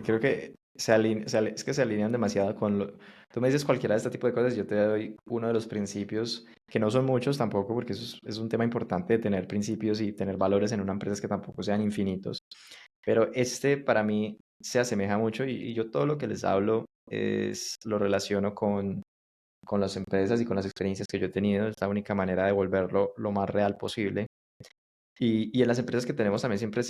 Speaker 2: creo que es que se alinean demasiado con lo... Tú me dices cualquiera de este tipo de cosas, yo te doy uno de los principios, que no son muchos tampoco, porque eso es un tema importante de tener principios y tener valores en una empresa que tampoco sean infinitos. Pero este para mí se asemeja mucho y yo todo lo que les hablo lo relaciono con las empresas y con las experiencias que yo he tenido. Es la única manera de volverlo lo más real posible. Y en las empresas que tenemos también siempre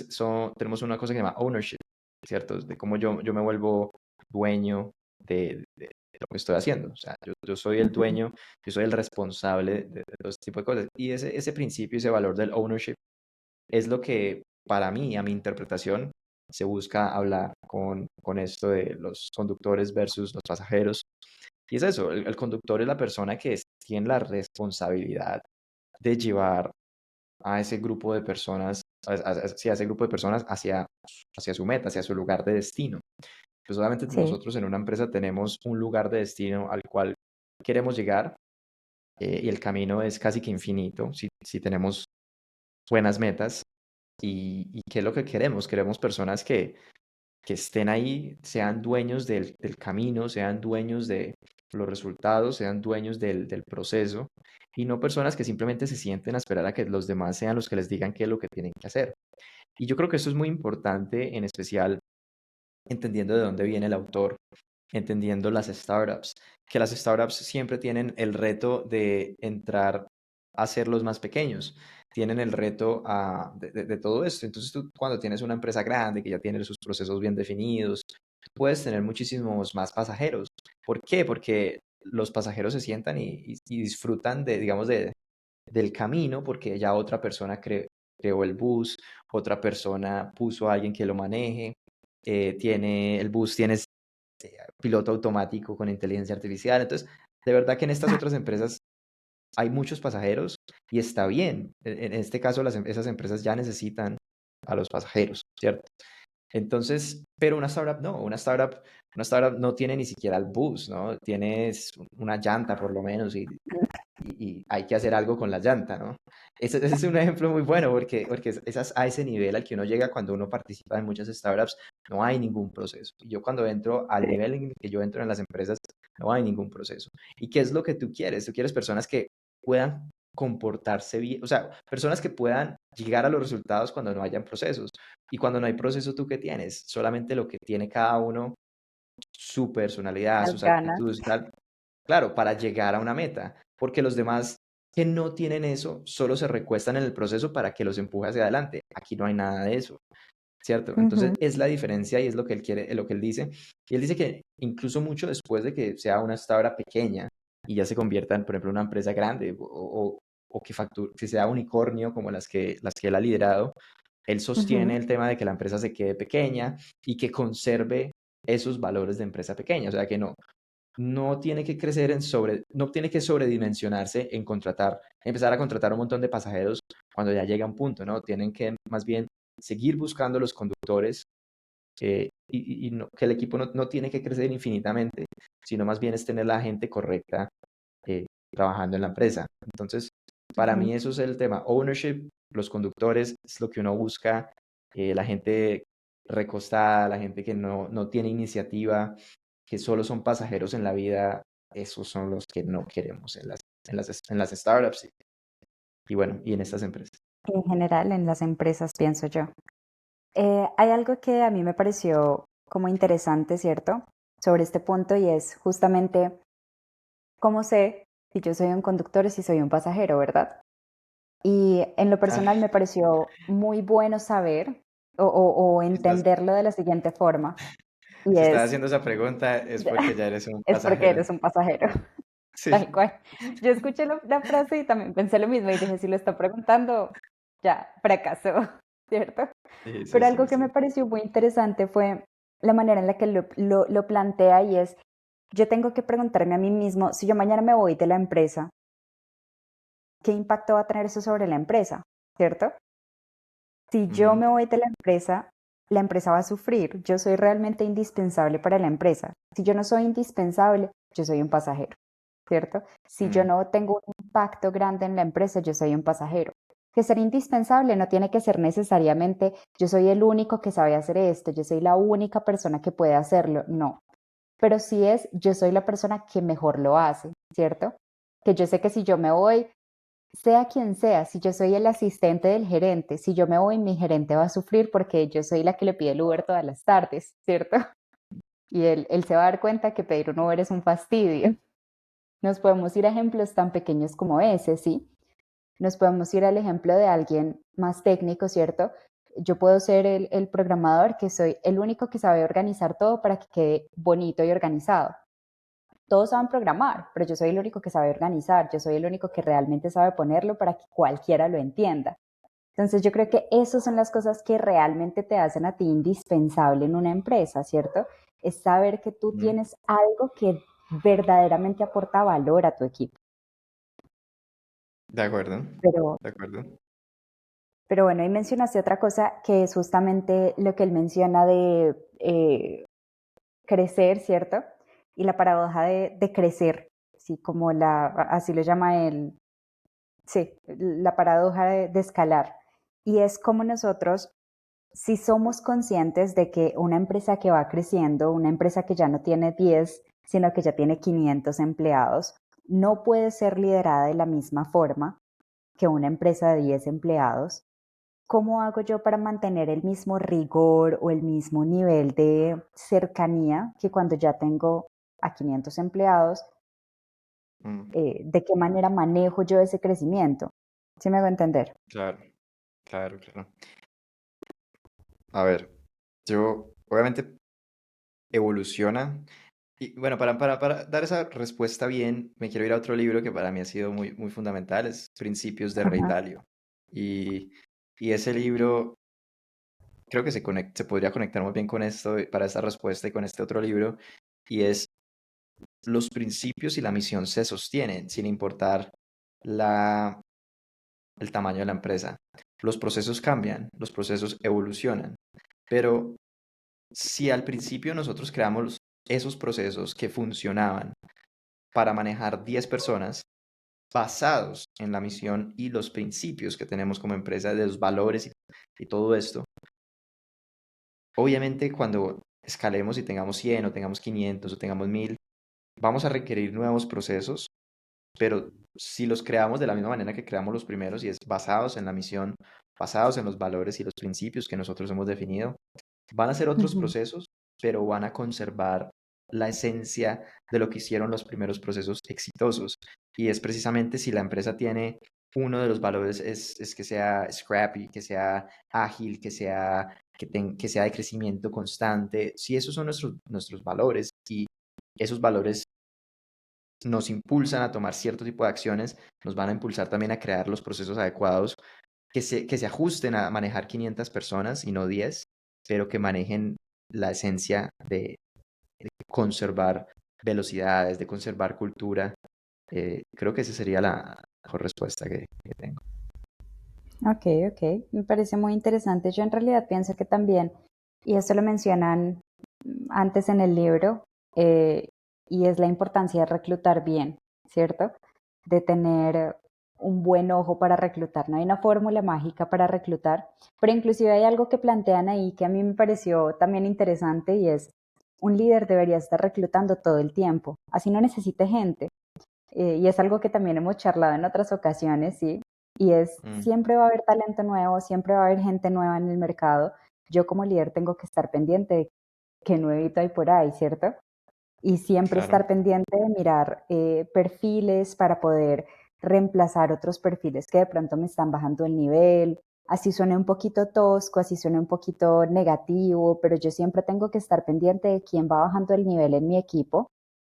Speaker 2: tenemos una cosa que se llama ownership, ¿cierto? De cómo yo me vuelvo dueño de lo que estoy haciendo. O sea, yo soy el
Speaker 1: Ujú.
Speaker 2: dueño, yo soy el responsable de todo este tipo de cosas. Y ese principio, ese valor del ownership es lo que para mí, a mi interpretación, se busca hablar con esto de los conductores versus los pasajeros. Y es eso, el conductor es la persona que tiene la responsabilidad de llevar a ese grupo de personas, sí, a ese grupo de personas hacia su meta, hacia su lugar de destino. Pues obviamente
Speaker 1: Sí,
Speaker 2: nosotros en una empresa tenemos un lugar de destino al cual queremos llegar y el camino es casi que infinito si tenemos buenas metas. ¿Y qué es lo que queremos? Queremos personas que estén ahí, sean dueños del camino, sean dueños de los resultados, sean dueños del proceso, y no personas que simplemente se sienten a esperar a que los demás sean los que les digan qué es lo que tienen que hacer. Y yo creo que eso es muy importante, en especial entendiendo de dónde viene el autor, entendiendo las startups, que las startups siempre tienen el reto de entrar a ser los más pequeños, tienen el reto de todo esto. Entonces tú cuando tienes una empresa grande que ya tiene sus procesos bien definidos, puedes tener muchísimos más pasajeros. ¿Por qué? Porque los pasajeros se sientan y disfrutan digamos, del camino porque ya otra persona creó el bus, otra persona puso a alguien que lo maneje, el bus tiene piloto automático con inteligencia artificial. Entonces, de verdad que en estas otras empresas hay muchos pasajeros y está bien. En este caso, esas empresas ya necesitan a los pasajeros, ¿cierto? Entonces, pero una startup no tiene ni siquiera el bus, ¿no? Tienes una llanta por lo menos y hay que hacer algo con la llanta, ¿no? Ese es un ejemplo muy bueno porque es a ese nivel al que uno llega cuando uno participa en muchas startups, no hay ningún proceso. Y yo cuando entro al
Speaker 1: sí.
Speaker 2: nivel en el que yo entro en las empresas, no hay ningún proceso. ¿Y qué es lo que tú quieres? Tú quieres personas que puedan comportarse bien, o sea, personas que puedan llegar a los resultados cuando no hayan procesos. Y cuando no hay proceso, ¿tú qué tienes? Solamente lo que tiene cada uno, su personalidad,
Speaker 1: Las
Speaker 2: sus
Speaker 1: ganas.
Speaker 2: actitudes y tal, claro, para llegar a una meta, porque los demás que no tienen eso solo se recuestan en el proceso para que los empuje hacia adelante. Aquí no hay nada de eso, ¿cierto? Entonces
Speaker 1: Ujú,
Speaker 2: es la diferencia y es lo que él quiere, lo que él dice. Y él dice que incluso mucho después de que sea una startup pequeña y ya se convierta en, por ejemplo, una empresa grande o que sea unicornio como las que él ha liderado, él sostiene
Speaker 1: ujú.
Speaker 2: el tema de que la empresa se quede pequeña y que conserve esos valores de empresa pequeña, o sea que no tiene que crecer no tiene que sobredimensionarse en empezar a contratar un montón de pasajeros cuando ya llega un punto, ¿no? Tienen que más bien seguir buscando los conductores que el equipo no tiene que crecer infinitamente, sino más bien es tener la gente correcta trabajando en la empresa. Entonces, para
Speaker 1: Ujú.
Speaker 2: mí eso es el tema. Ownership, los conductores, es lo que uno busca, la gente recostada, la gente que no tiene iniciativa, que solo son pasajeros en la vida, esos son los que no queremos en las startups y bueno, y en estas empresas.
Speaker 1: En general, en las empresas, pienso yo. Hay algo que a mí me pareció como interesante, ¿cierto? Sobre este punto y es justamente cómo sé si yo soy un conductor o si soy un pasajero, ¿verdad? Y en lo
Speaker 2: Ah,
Speaker 1: personal me pareció muy bueno saber o
Speaker 2: estás,
Speaker 1: entenderlo de la siguiente forma. Y
Speaker 2: Si estás
Speaker 1: es,
Speaker 2: haciendo esa pregunta es porque ya eres un
Speaker 1: es porque
Speaker 2: pasajero.
Speaker 1: eres un pasajero, tal
Speaker 2: Sí,
Speaker 1: cual. Yo escuché la frase y también pensé lo mismo y dije, si lo está preguntando, ya, fracasó, ¿cierto?
Speaker 2: sí, sí,
Speaker 1: Pero
Speaker 2: sí,
Speaker 1: algo que me
Speaker 2: sí.
Speaker 1: pareció muy interesante fue la manera en la que lo plantea y es, yo tengo que preguntarme a mí mismo, si yo mañana me voy de la empresa, ¿qué impacto va a tener eso sobre la empresa? ¿Cierto? Si yo
Speaker 2: Ujú,
Speaker 1: me voy de la empresa va a sufrir. Yo soy realmente indispensable para la empresa. Si yo no soy indispensable, yo soy un pasajero, ¿cierto? Si yo
Speaker 2: mm,
Speaker 1: no tengo un impacto grande en la empresa, yo soy un pasajero. Que ser indispensable no tiene que ser necesariamente yo soy el único que sabe hacer esto, yo soy la única persona que puede hacerlo, no. Pero sí es yo soy la persona que mejor lo hace, ¿cierto? Que yo sé que si yo me voy, sea quien sea, si yo soy el asistente del gerente, si yo me voy, mi gerente va a sufrir porque yo soy la que le pide el Uber todas las tardes, ¿cierto? Y él se va a dar cuenta que pedir un Uber es un fastidio. Nos podemos ir a ejemplos tan pequeños como ese, ¿sí? Nos podemos ir al ejemplo de alguien más técnico, ¿cierto? Yo puedo ser el programador que soy el único que sabe organizar todo para que quede bonito y organizado. Todos saben programar, pero yo soy el único que sabe organizar, yo soy el único que realmente sabe ponerlo para que cualquiera lo entienda. Entonces yo creo que esas son las cosas que realmente te hacen a ti indispensable en una empresa, ¿cierto? Es saber que tú
Speaker 2: mm.
Speaker 1: tienes algo que verdaderamente aporta valor a tu equipo.
Speaker 2: De acuerdo,
Speaker 1: Pero,
Speaker 2: de acuerdo.
Speaker 1: pero bueno, ahí mencionaste otra cosa que es justamente lo que él menciona de crecer, ¿cierto? Y la paradoja de crecer, sí, como así lo llama él. Sí, la paradoja de escalar. Y es como nosotros, si somos conscientes de que una empresa que va creciendo, una empresa que ya no tiene 10, sino que ya tiene 500 empleados, no puede ser liderada de la misma forma que una empresa de 10 empleados. ¿Cómo hago yo para mantener el mismo rigor o el mismo nivel de cercanía que cuando ya tengo a 500 empleados?
Speaker 2: Mm,
Speaker 1: ¿De qué manera manejo yo ese crecimiento? ¿Sí me hago entender?
Speaker 2: claro, claro, claro. A ver, yo obviamente evoluciona. Y bueno, para dar esa respuesta bien, me quiero ir a otro libro que para mí ha sido muy, muy fundamental, es Principios de Rey
Speaker 1: Ajá.
Speaker 2: Dalio. Y, y ese libro creo que se podría conectar muy bien con esto, para esta respuesta y con este otro libro, y es los principios y la misión se sostienen sin importar la, el tamaño de la empresa. Los procesos cambian, los procesos evolucionan, pero si al principio nosotros creamos esos procesos que funcionaban para manejar 10 personas, basados en la misión y los principios que tenemos como empresa, de los valores y todo esto, obviamente cuando escalemos y tengamos 100 o tengamos 500 o tengamos 1000, vamos a requerir nuevos procesos, pero si los creamos de la misma manera que creamos los primeros y es basados en la misión, basados en los valores y los principios que nosotros hemos definido, van a ser otros
Speaker 1: Ujú,
Speaker 2: procesos, pero van a conservar la esencia de lo que hicieron los primeros procesos exitosos. Y es precisamente si la empresa tiene uno de los valores es que sea scrappy, que sea ágil, que sea de crecimiento constante. Si esos son nuestros valores y esos valores nos impulsan a tomar cierto tipo de acciones, nos van a impulsar también a crear los procesos adecuados que se ajusten a manejar 500 personas y no 10, pero que manejen la esencia de conservar velocidades, de conservar cultura. Creo que esa sería la mejor respuesta que tengo.
Speaker 1: ok, ok. Me parece muy interesante. Yo en realidad pienso que también, y esto lo mencionan antes en el libro, eh, y es la importancia de reclutar bien, ¿cierto? De tener un buen ojo para reclutar. No hay una fórmula mágica para reclutar, pero inclusive hay algo que plantean ahí que a mí me pareció también interesante y es, un líder debería estar reclutando todo el tiempo, así no necesite gente. Y es algo que también hemos charlado en otras ocasiones, ¿sí? Y es,
Speaker 2: Mm,
Speaker 1: siempre va a haber talento nuevo, siempre va a haber gente nueva en el mercado. Yo como líder tengo que estar pendiente de qué nuevito hay por ahí, ¿cierto? Y siempre
Speaker 2: claro,
Speaker 1: estar pendiente de mirar perfiles para poder reemplazar otros perfiles que de pronto me están bajando el nivel Así suene un poquito tosco, así suene un poquito negativo, pero yo siempre tengo que estar pendiente de quién va bajando el nivel en mi equipo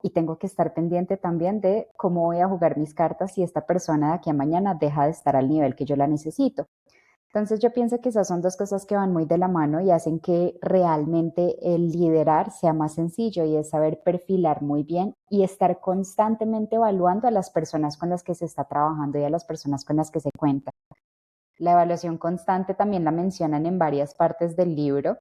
Speaker 1: y tengo que estar pendiente también de cómo voy a jugar mis cartas si esta persona de aquí a mañana deja de estar al nivel que yo la necesito. Entonces yo pienso que esas son dos cosas que van muy de la mano y hacen que realmente el liderar sea más sencillo y es saber perfilar muy bien y estar constantemente evaluando a las personas con las que se está trabajando y a las personas con las que se cuenta. La evaluación constante también la mencionan en varias partes del libro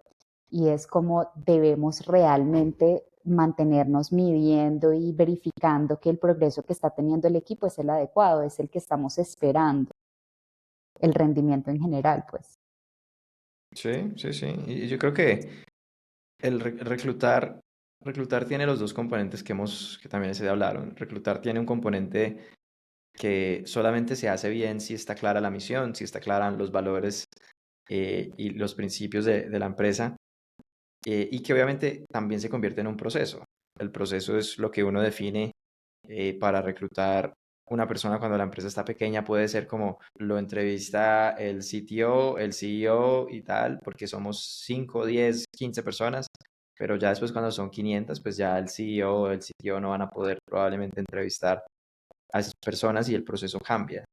Speaker 1: y es como debemos realmente mantenernos midiendo y verificando que el progreso que está teniendo el equipo es el adecuado, es el que estamos esperando, el rendimiento en general, pues.
Speaker 2: Sí, sí, sí. Y yo creo que reclutar tiene los dos componentes que también se hablaron. Reclutar tiene un componente que solamente se hace bien si está clara la misión, si está clara los valores y los principios de la empresa, y que obviamente también se convierte en un proceso. El proceso es lo que uno define para reclutar una persona cuando la empresa está pequeña. Puede ser como lo entrevista el CTO, el CEO y tal, porque somos 5, 10, 15 personas, pero ya después cuando son 500, pues ya el CEO o el CTO no van a poder probablemente entrevistar a esas personas y el proceso cambia.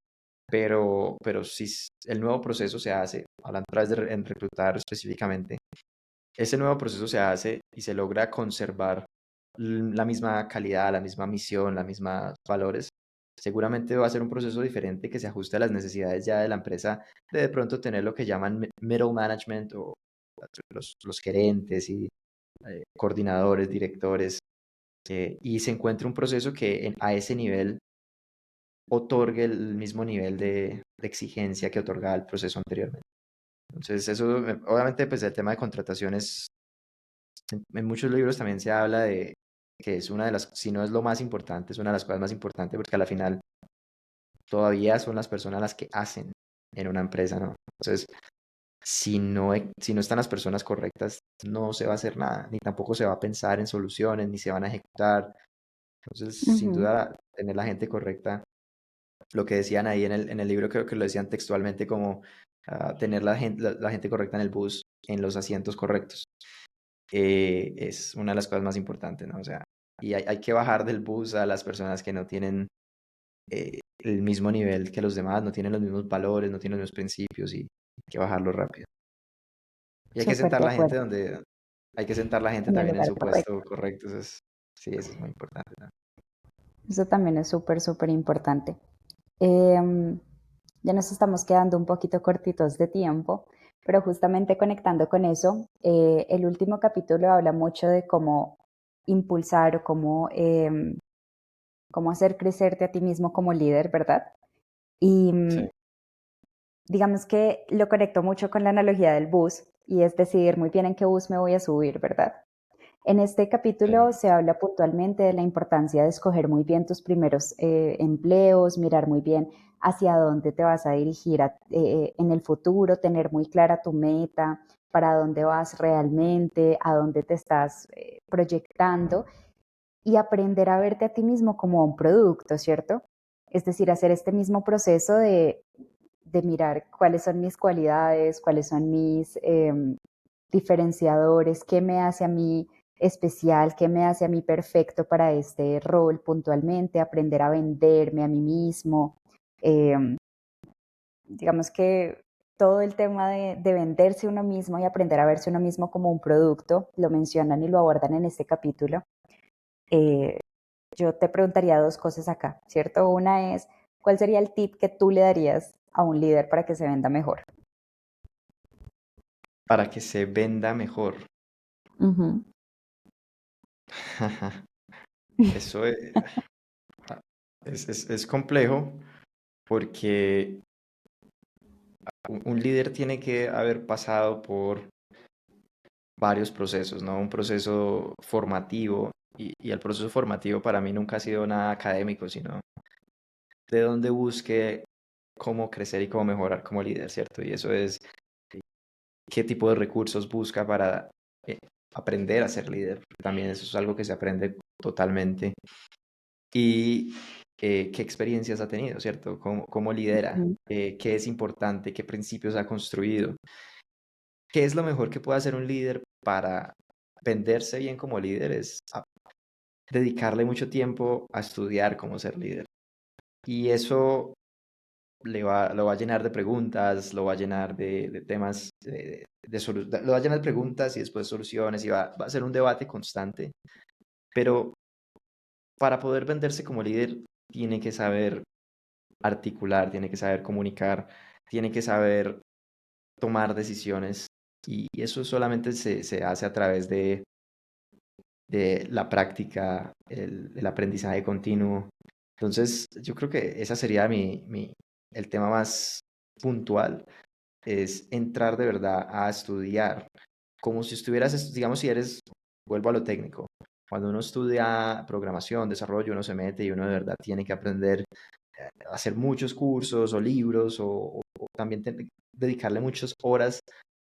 Speaker 2: Pero si el nuevo proceso se hace, hablando otra vez en reclutar específicamente, ese nuevo proceso se hace y se logra conservar la misma calidad, la misma misión, los mismos valores, seguramente va a ser un proceso diferente que se ajuste a las necesidades ya de la empresa, de pronto tener lo que llaman middle management o los gerentes y coordinadores, directores, y se encuentre un proceso que a ese nivel otorgue el mismo nivel de exigencia que otorgaba el proceso anteriormente. Entonces, eso, obviamente, pues el tema de contrataciones, en muchos libros también se habla de que es una de las, si no es lo más importante, es una de las cosas más importantes, porque a la final todavía son las personas las que hacen en una empresa, ¿no? Entonces, si no están las personas correctas, no se va a hacer nada, ni tampoco se va a pensar en soluciones, ni se van a ejecutar. Entonces, sin
Speaker 1: Ujú.
Speaker 2: duda, tener la gente correcta, lo que decían ahí en el libro, creo que lo decían textualmente como tener la gente correcta en el bus, en los asientos correctos, es una de las cosas más importantes, ¿no? O sea, y hay que bajar del bus a las personas que no tienen el mismo nivel que los demás, no tienen los mismos valores, no tienen los mismos principios, y hay que bajarlo rápido. Y hay que
Speaker 1: Súper
Speaker 2: sentar
Speaker 1: de
Speaker 2: la gente
Speaker 1: acuerdo,
Speaker 2: donde, hay que sentar la gente
Speaker 1: en el
Speaker 2: también en
Speaker 1: lugar
Speaker 2: su puesto
Speaker 1: correcto.
Speaker 2: correcto, sí, eso es muy importante, ¿no?
Speaker 1: Eso también es súper, súper importante. Em, ya nos estamos quedando un poquito cortitos de tiempo, pero justamente conectando con eso, el último capítulo habla mucho de cómo impulsar o cómo hacer crecerte a ti mismo como líder, ¿verdad? Y
Speaker 2: Sí,
Speaker 1: digamos que lo conecto mucho con la analogía del bus y es decidir muy bien en qué bus me voy a subir, ¿verdad? En este capítulo
Speaker 2: sí.
Speaker 1: se habla puntualmente de la importancia de escoger muy bien tus primeros empleos, mirar muy bien hacia dónde te vas a dirigir en el futuro, tener muy clara tu meta, para dónde vas realmente, a dónde te estás proyectando y aprender a verte a ti mismo como un producto, ¿cierto? Es decir, hacer este mismo proceso de mirar cuáles son mis cualidades, cuáles son mis diferenciadores, qué me hace a mí especial, qué me hace a mí perfecto para este rol puntualmente, aprender a venderme a mí mismo. Eh, digamos que todo el tema de venderse uno mismo y aprender a verse uno mismo como un producto, lo mencionan y lo abordan en este capítulo. Eh, yo te preguntaría dos cosas acá, ¿cierto? Una es, ¿cuál sería el tip que tú le darías a un líder para que se venda mejor?
Speaker 2: Para que se venda mejor.
Speaker 1: Ujú.
Speaker 2: Eso es complejo porque un líder tiene que haber pasado por varios procesos, ¿no? Un proceso formativo, y el proceso formativo para mí nunca ha sido nada académico, sino de donde busque cómo crecer y cómo mejorar como líder, ¿cierto? Y eso es qué tipo de recursos busca para eh, aprender a ser líder. También eso es algo que se aprende totalmente. Y qué experiencias ha tenido, ¿cierto? Cómo lidera,
Speaker 1: Ujú,
Speaker 2: qué es importante, qué principios ha construido, qué es lo mejor que puede hacer un líder para venderse bien como líder, es dedicarle mucho tiempo a estudiar cómo ser líder. Y eso lo va a llenar de preguntas, lo va a llenar de temas, lo va a llenar de preguntas y después soluciones y va a ser un debate constante. Pero para poder venderse como líder, tiene que saber articular, tiene que saber comunicar, tiene que saber tomar decisiones y eso solamente se hace a través de la práctica, el aprendizaje continuo. Entonces, yo creo que esa sería el tema más puntual, es entrar de verdad a estudiar, como si estuvieras, digamos, si eres, vuelvo a lo técnico, cuando uno estudia programación, desarrollo, uno se mete y uno de verdad tiene que aprender a hacer muchos cursos o libros o también dedicarle muchas horas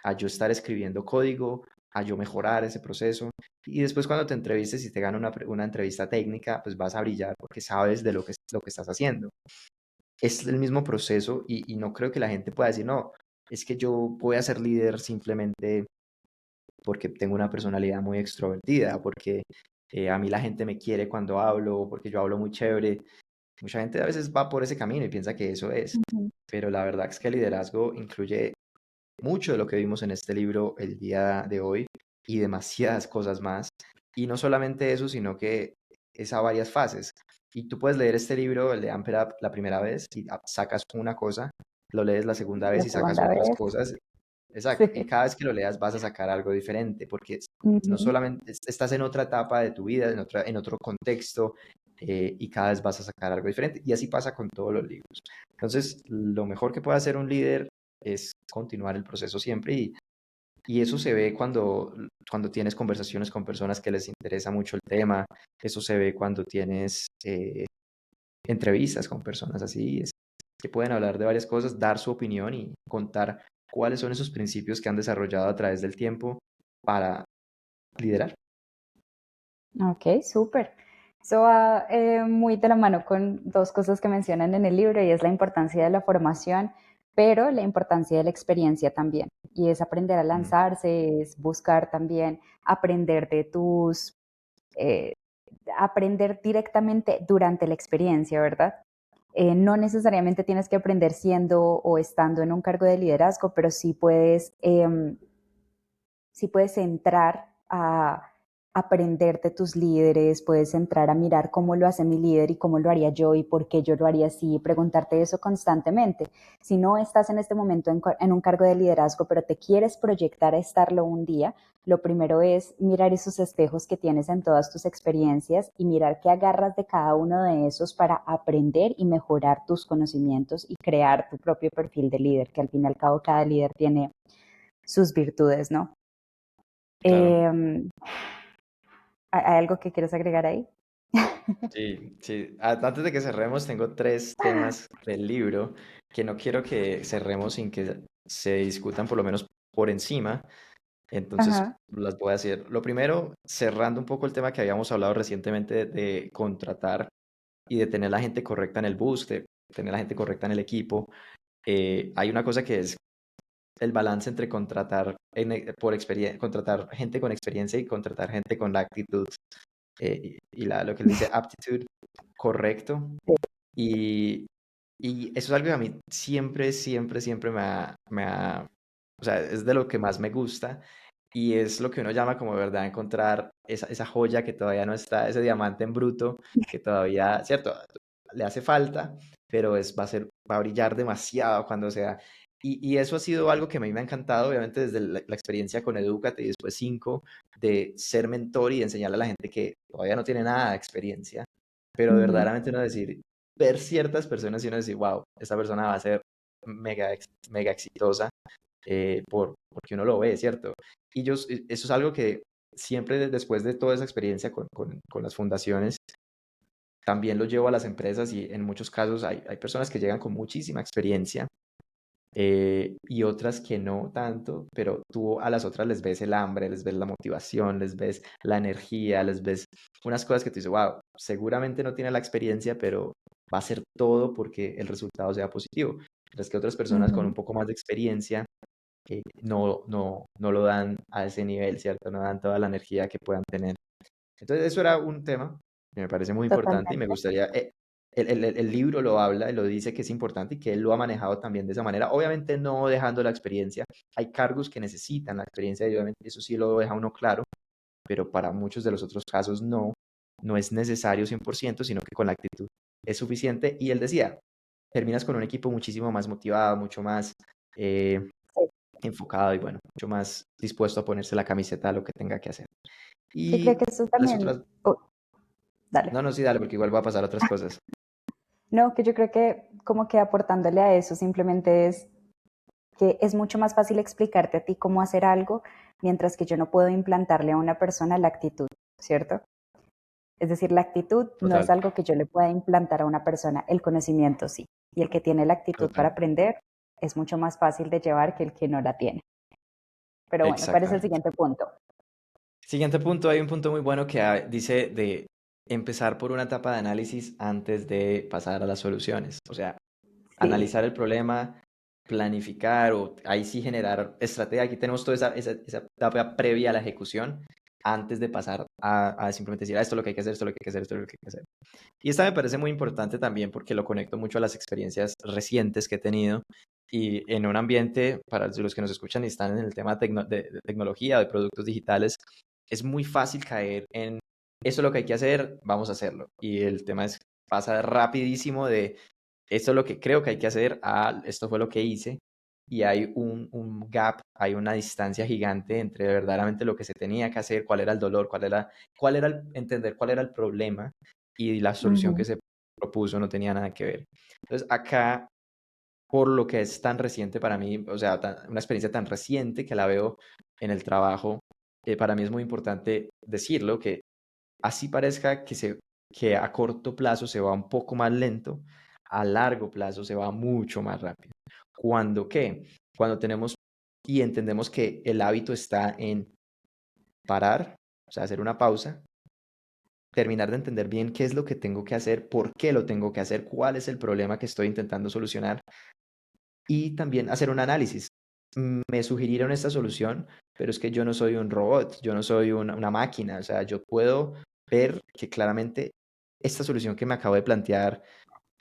Speaker 2: a yo estar escribiendo código, a yo mejorar ese proceso. Y después cuando te entrevistes y te gana una entrevista técnica, pues vas a brillar porque sabes de lo que estás haciendo. Es el mismo proceso y no creo que la gente pueda decir, no, es que yo voy a ser líder simplemente porque tengo una personalidad muy extrovertida, porque a mí la gente me quiere cuando hablo, porque yo hablo muy chévere. Mucha gente a veces va por ese camino y piensa que eso es,
Speaker 1: ujú,
Speaker 2: pero la verdad es que el liderazgo incluye mucho de lo que vimos en este libro el día de hoy y demasiadas cosas más. Y no solamente eso, sino que es a varias fases. Y tú puedes leer este libro, el de Amper Up, la primera vez y sacas una cosa, lo lees la segunda
Speaker 1: la
Speaker 2: vez y sacas
Speaker 1: segunda
Speaker 2: otras
Speaker 1: vez,
Speaker 2: cosas. Exacto. Y
Speaker 1: sí.
Speaker 2: cada vez que lo leas vas a sacar algo diferente, porque no
Speaker 1: Ujú.
Speaker 2: solamente estás en otra etapa de tu vida, en otro contexto, y cada vez vas a sacar algo diferente. Y así pasa con todos los libros. Entonces, lo mejor que puede hacer un líder es continuar el proceso siempre y eso se ve cuando tienes conversaciones con personas que les interesa mucho el tema, eso se ve cuando tienes entrevistas con personas así, que pueden hablar de varias cosas, dar su opinión y contar cuáles son esos principios que han desarrollado a través del tiempo para liderar.
Speaker 1: Ok, súper. Eso va muy de la mano con dos cosas que mencionan en el libro y es la importancia de la formación, pero la importancia de la experiencia también. Y es aprender a
Speaker 2: Mm,
Speaker 1: lanzarse, es buscar también aprender de eh, aprender directamente durante la experiencia, ¿verdad? No necesariamente tienes que aprender siendo o estando en un cargo de liderazgo, pero sí puedes entrar a aprender de tus líderes, puedes entrar a mirar cómo lo hace mi líder y cómo lo haría yo y por qué yo lo haría así, y preguntarte eso constantemente. Si no estás en este momento en un cargo de liderazgo, pero te quieres proyectar a estarlo un día, lo primero es mirar esos espejos que tienes en todas tus experiencias y mirar qué agarras de cada uno de esos para aprender y mejorar tus conocimientos y crear tu propio perfil de líder, que al fin y al cabo cada líder tiene sus virtudes, ¿no?
Speaker 2: claro.
Speaker 1: Em, ¿Hay algo que quieras agregar ahí?
Speaker 2: Sí, sí. Antes de que cerremos, tengo tres temas del libro que no quiero que cerremos sin que se discutan por lo menos por encima. Entonces,
Speaker 1: Ajá.
Speaker 2: las voy a hacer. Lo primero, cerrando un poco el tema que habíamos hablado recientemente de contratar y de tener la gente correcta en el bus, de tener la gente correcta en el equipo. Hay una cosa que es el balance entre contratar gente con experiencia y contratar gente con la actitud lo que él dice aptitude correcto. Y, y eso es algo que a mí siempre, siempre, siempre o sea, es de lo que más me gusta y es lo que uno llama como, ¿verdad?, encontrar esa joya que todavía no está, ese diamante en bruto que todavía, ¿cierto?, le hace falta, pero va a brillar demasiado cuando sea. Y eso ha sido algo que a mí me ha encantado, obviamente desde la experiencia con Edúcate y después 5, de ser mentor y de enseñarle a la gente que todavía no tiene nada de experiencia, pero
Speaker 1: Ujú.
Speaker 2: verdaderamente uno decir, ver ciertas personas y uno decir, wow, esta persona va a ser mega exitosa porque uno lo ve, ¿cierto? Eso es algo que siempre después de toda esa experiencia con las fundaciones, también lo llevo a las empresas y en muchos casos hay personas que llegan con muchísima experiencia y otras que no tanto, pero tú a las otras les ves el hambre, les ves la motivación, les ves la energía, les ves unas cosas que tú dices, wow, seguramente no tiene la experiencia, pero va a hacer todo porque el resultado sea positivo. Mientras que otras personas con un
Speaker 1: Ujú.
Speaker 2: poco más de experiencia no lo dan a ese nivel, ¿cierto? No dan toda la energía que puedan tener. Entonces, eso era un tema que me parece muy importante y me
Speaker 1: Totalmente.
Speaker 2: gustaría, el libro lo habla y lo dice que es importante y que él lo ha manejado también de esa manera, obviamente no dejando la experiencia, hay cargos que necesitan la experiencia y obviamente eso sí lo deja uno claro, pero para muchos de los otros casos no es necesario 100%, sino que con la actitud es suficiente y él decía, terminas con un equipo muchísimo más motivado, mucho más eh,
Speaker 1: Sí.
Speaker 2: enfocado y bueno, mucho más dispuesto a ponerse la camiseta a lo que tenga que hacer.
Speaker 1: Y creo
Speaker 2: Y
Speaker 1: que eso
Speaker 2: las
Speaker 1: también,
Speaker 2: otras,
Speaker 1: oh, dale.
Speaker 2: no, no, sí, dale, porque igual va a pasar otras cosas.
Speaker 1: No, que yo creo que como que aportándole a eso simplemente es que es mucho más fácil explicarte a ti cómo hacer algo, mientras que yo no puedo implantarle a una persona la actitud, ¿cierto? Es decir, la actitud no
Speaker 2: Total,
Speaker 1: es algo que yo le pueda implantar a una persona, el conocimiento sí. Y el que tiene la actitud
Speaker 2: total,
Speaker 1: para aprender es mucho más fácil de llevar que el que no la tiene. Pero bueno, ¿cuál es el
Speaker 2: exactamente.
Speaker 1: siguiente punto?
Speaker 2: Siguiente punto, hay un punto muy bueno que dice de empezar por una etapa de análisis antes de pasar a las soluciones. O sea,
Speaker 1: Sí.
Speaker 2: analizar el problema, planificar o ahí sí generar estrategia. Aquí tenemos toda esa etapa previa a la ejecución antes de pasar a simplemente decir, esto es lo que hay que hacer, esto es lo que hay que hacer, esto es lo que hay que hacer. Y esta me parece muy importante también porque lo conecto mucho a las experiencias recientes que he tenido y en un ambiente, para los que nos escuchan y están en el tema de tecnología, de productos digitales, es muy fácil caer en esto es lo que hay que hacer, vamos a hacerlo. Y el tema es, pasa rapidísimo de esto es lo que creo que hay que hacer a esto fue lo que hice. Y hay un gap, hay una distancia gigante entre verdaderamente lo que se tenía que hacer, cuál era el dolor, entender cuál era el problema y la solución que
Speaker 1: Ujú.
Speaker 2: se propuso no tenía nada que ver. Entonces, acá, por lo que es tan reciente para mí, o sea, una experiencia tan reciente que la veo en el trabajo, para mí es muy importante decirlo, que así parezca que a corto plazo se va un poco más lento, a largo plazo se va mucho más rápido. ¿Cuándo qué? Cuando tenemos y entendemos que el hábito está en parar, o sea, hacer una pausa, terminar de entender bien qué es lo que tengo que hacer, por qué lo tengo que hacer, cuál es el problema que estoy intentando solucionar y también hacer un análisis. Me sugirieron esta solución, pero es que yo no soy un robot, yo no soy una máquina, o sea, yo puedo ver que claramente esta solución que me acabo de plantear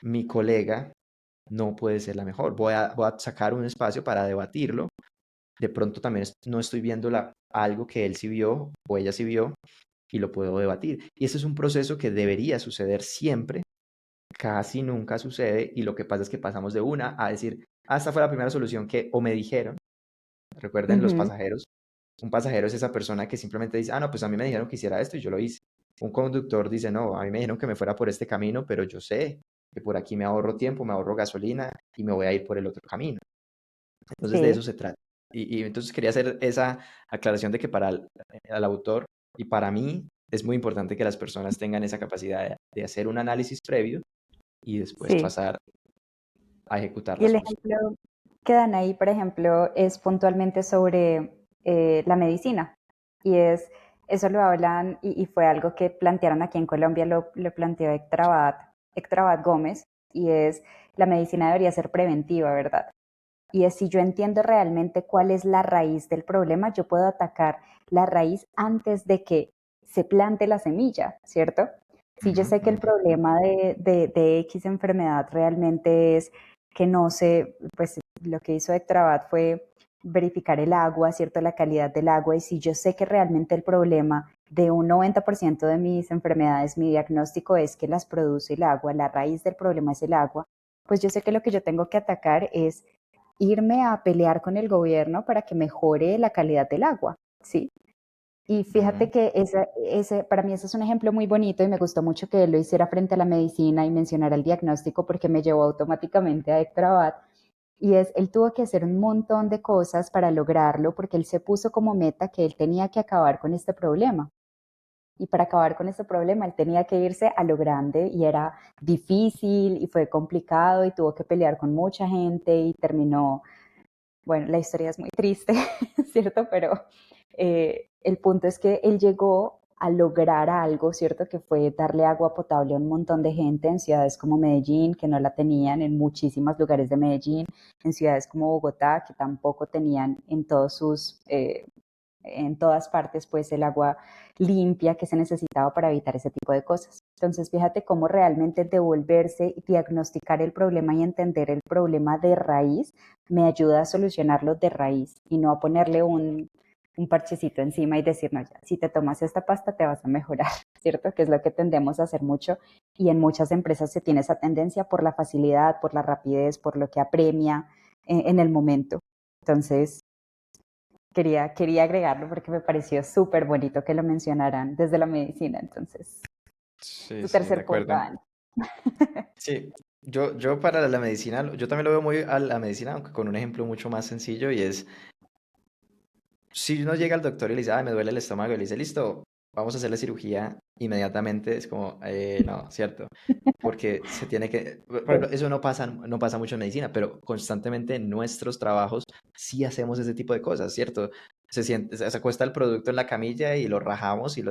Speaker 2: mi colega no puede ser la mejor. Voy a sacar un espacio para debatirlo. De pronto también no estoy viendo algo que él sí vio o ella sí vio y lo puedo debatir. Y ese es un proceso que debería suceder siempre, casi nunca sucede y lo que pasa es que pasamos de una a decir, esta fue la primera solución que o me dijeron, recuerden los
Speaker 1: Ujú.
Speaker 2: pasajeros, un pasajero es esa persona que simplemente dice, no, pues a mí me dijeron que hiciera esto y yo lo hice. Un conductor dice, no, a mí me dijeron que me fuera por este camino, pero yo sé que por aquí me ahorro tiempo, me ahorro gasolina y me voy a ir por el otro camino. Entonces de eso
Speaker 1: Sí.
Speaker 2: se trata. Y entonces quería hacer esa aclaración de que para el autor y para mí es muy importante que las personas tengan esa capacidad de hacer un análisis previo y después
Speaker 1: Sí.
Speaker 2: pasar a ejecutar
Speaker 1: Y
Speaker 2: la
Speaker 1: el
Speaker 2: solución.
Speaker 1: ejemplo que dan ahí, por ejemplo, es puntualmente sobre la medicina. Y eso lo hablan, y fue algo que plantearon aquí en Colombia, lo planteó Héctor Abad Gómez, y es la medicina debería ser preventiva, ¿verdad? Y es si yo entiendo realmente cuál es la raíz del problema, yo puedo atacar la raíz antes de que se plante la semilla, ¿cierto? Si yo
Speaker 2: Ujú,
Speaker 1: sé que el
Speaker 2: ujú.
Speaker 1: problema de X enfermedad realmente es que no sé, pues lo que hizo Héctor Abad fue verificar el agua, ¿cierto? La calidad del agua. Y si yo sé que realmente el problema de un 90% de mis enfermedades, mi diagnóstico es que las produce el agua, la raíz del problema es el agua, pues yo sé que lo que yo tengo que atacar es irme a pelear con el gobierno para que mejore la calidad del agua, ¿sí? Y
Speaker 2: Ujú.
Speaker 1: fíjate que para mí ese es un ejemplo muy bonito y me gustó mucho que él lo hiciera frente a la medicina y mencionara el diagnóstico porque me llevó automáticamente a Héctor Abad. Y él tuvo que hacer un montón de cosas para lograrlo porque él se puso como meta que él tenía que acabar con este problema. Y para acabar con este problema, él tenía que irse a lo grande y era difícil y fue complicado y tuvo que pelear con mucha gente y terminó, bueno, la historia es muy triste, ¿cierto? Pero el punto es que él llegó a lograr algo, ¿cierto? Que fue darle agua potable a un montón de gente en ciudades como Medellín, que no la tenían, en muchísimos lugares de Medellín, en ciudades como Bogotá, que tampoco tenían en todas partes, pues el agua limpia que se necesitaba para evitar ese tipo de cosas. Entonces, fíjate cómo realmente devolverse, diagnosticar el problema y entender el problema de raíz me ayuda a solucionarlo de raíz y no a ponerle un parchecito encima y decir, no, ya, si te tomas esta pasta te vas a mejorar, ¿cierto? Que es lo que tendemos a hacer mucho y en muchas empresas se tiene esa tendencia por la facilidad, por la rapidez, por lo que apremia en el momento. Entonces, quería agregarlo porque me pareció súper bonito que lo mencionaran desde la medicina. Entonces,
Speaker 2: Sí,
Speaker 1: tu
Speaker 2: sí, de
Speaker 1: tercer punto,
Speaker 2: acuerdo.
Speaker 1: Dani.
Speaker 2: Sí, yo para la medicina, yo también lo veo muy a la medicina, aunque con un ejemplo mucho más sencillo y es, si uno llega al doctor y le dice, ay, me duele el estómago, y le dice, listo, vamos a hacer la cirugía inmediatamente, es como, no, ¿cierto? Porque se tiene que, por ejemplo,
Speaker 1: Sí,
Speaker 2: eso no pasa mucho en medicina, pero constantemente en nuestros trabajos sí hacemos ese tipo de cosas, ¿cierto? Se acuesta el producto en la camilla y lo rajamos y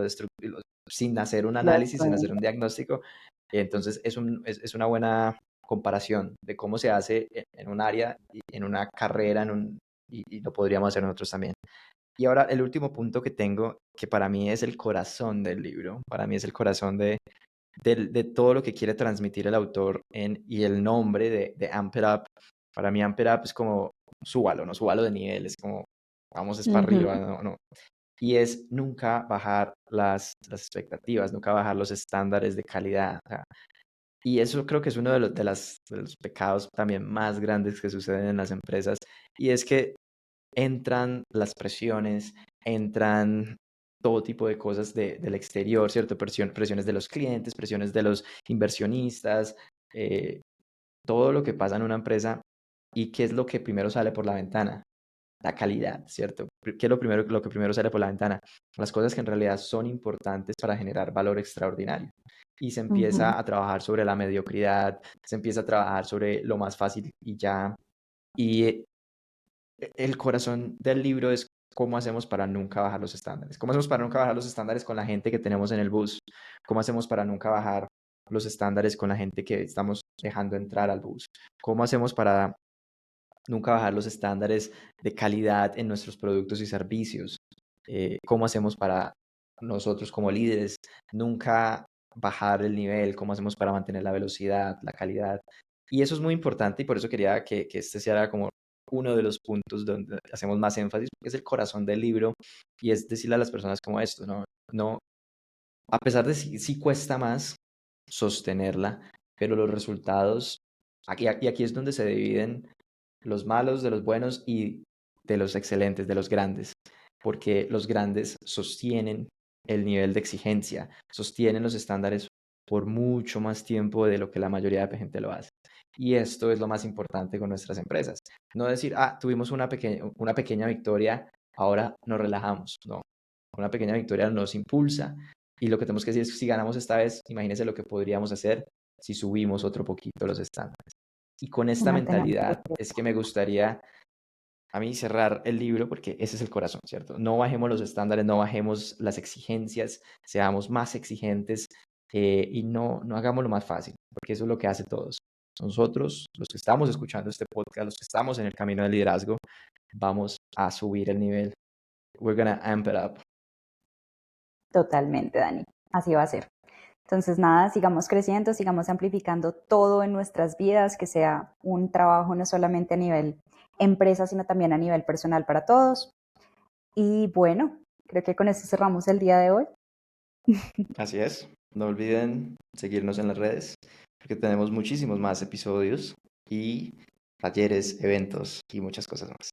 Speaker 2: sin hacer un
Speaker 1: lo
Speaker 2: análisis, sin hacer
Speaker 1: destruyen.
Speaker 2: un diagnóstico. Entonces es una buena comparación de cómo se hace en un área, y en una carrera, y lo podríamos hacer nosotros también. Y ahora el último punto que tengo, que para mí es el corazón del libro, para mí es el corazón de todo lo que quiere transmitir el autor y el nombre de Amp It Up. Para mí Amp It Up es como súbalo, no súbalo de nivel, es como vamos es para
Speaker 1: Ujú,
Speaker 2: arriba, no, no. Y es nunca bajar las expectativas, nunca bajar los estándares de calidad. O sea, y eso creo que es uno de los pecados también más grandes que suceden en las empresas. Y es que entran las presiones, entran todo tipo de cosas del exterior, ¿cierto? Presiones de los clientes, presiones de los inversionistas, eh, todo lo que pasa en una empresa. ¿Y qué es lo que primero sale por la ventana? La calidad, ¿cierto? ¿Qué es lo que primero sale por la ventana? Las cosas que en realidad son importantes para generar valor extraordinario. Y se
Speaker 1: ujú.
Speaker 2: empieza a trabajar sobre la mediocridad, se empieza a trabajar sobre lo más fácil y ya. Y el corazón del libro es cómo hacemos para nunca bajar los estándares. ¿Cómo hacemos para nunca bajar los estándares con la gente que tenemos en el bus? ¿Cómo hacemos para nunca bajar los estándares con la gente que estamos dejando entrar al bus? ¿Cómo hacemos para nunca bajar los estándares de calidad en nuestros productos y servicios? ¿Cómo hacemos para nosotros como líderes nunca bajar el nivel? ¿Cómo hacemos para mantener la velocidad, la calidad? Y eso es muy importante y por eso quería que este sea como uno de los puntos donde hacemos más énfasis, porque es el corazón del libro y es decirle a las personas como esto, ¿no? No, a pesar de sí cuesta más sostenerla, pero los resultados, y aquí es donde se dividen los malos de los buenos y de los excelentes, de los grandes, porque los grandes sostienen el nivel de exigencia, sostienen los estándares por mucho más tiempo de lo que la mayoría de gente lo hace. Y esto es lo más importante con nuestras empresas. No decir, tuvimos una pequeña victoria, ahora nos relajamos. No, una pequeña victoria nos impulsa y lo que tenemos que decir es que si ganamos esta vez, imagínense lo que podríamos hacer si subimos otro poquito los estándares. Y con
Speaker 1: Y
Speaker 2: esta
Speaker 1: mantenemos el
Speaker 2: mentalidad es
Speaker 1: equilibrio.
Speaker 2: que me gustaría a mí cerrar el libro porque ese es el corazón, ¿cierto? No bajemos los estándares, no bajemos las exigencias, seamos más exigentes, y no hagamos lo más fácil, porque eso es lo que hace todos. Nosotros, los que estamos escuchando este podcast, los que estamos en el camino del liderazgo, vamos a subir el nivel. We're gonna amp it up.
Speaker 1: Totalmente, Dani. Así va a ser. Entonces, nada, sigamos creciendo, sigamos amplificando todo en nuestras vidas, que sea un trabajo no solamente a nivel empresa, sino también a nivel personal para todos. Y bueno, creo que con eso cerramos el día de hoy.
Speaker 2: Así es. No olviden seguirnos en las redes, porque tenemos muchísimos más episodios y talleres, eventos y muchas cosas más.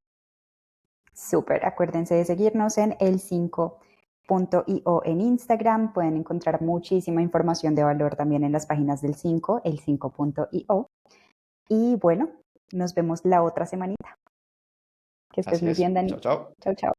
Speaker 1: Súper, acuérdense de seguirnos en el5.io en Instagram. Pueden encontrar muchísima información de valor también en las páginas del 5, el5.io. Y bueno, nos vemos la otra semanita. Que estés
Speaker 2: Así
Speaker 1: muy
Speaker 2: es.
Speaker 1: bien, Dani.
Speaker 2: Chao, chao.
Speaker 1: Chao, chao.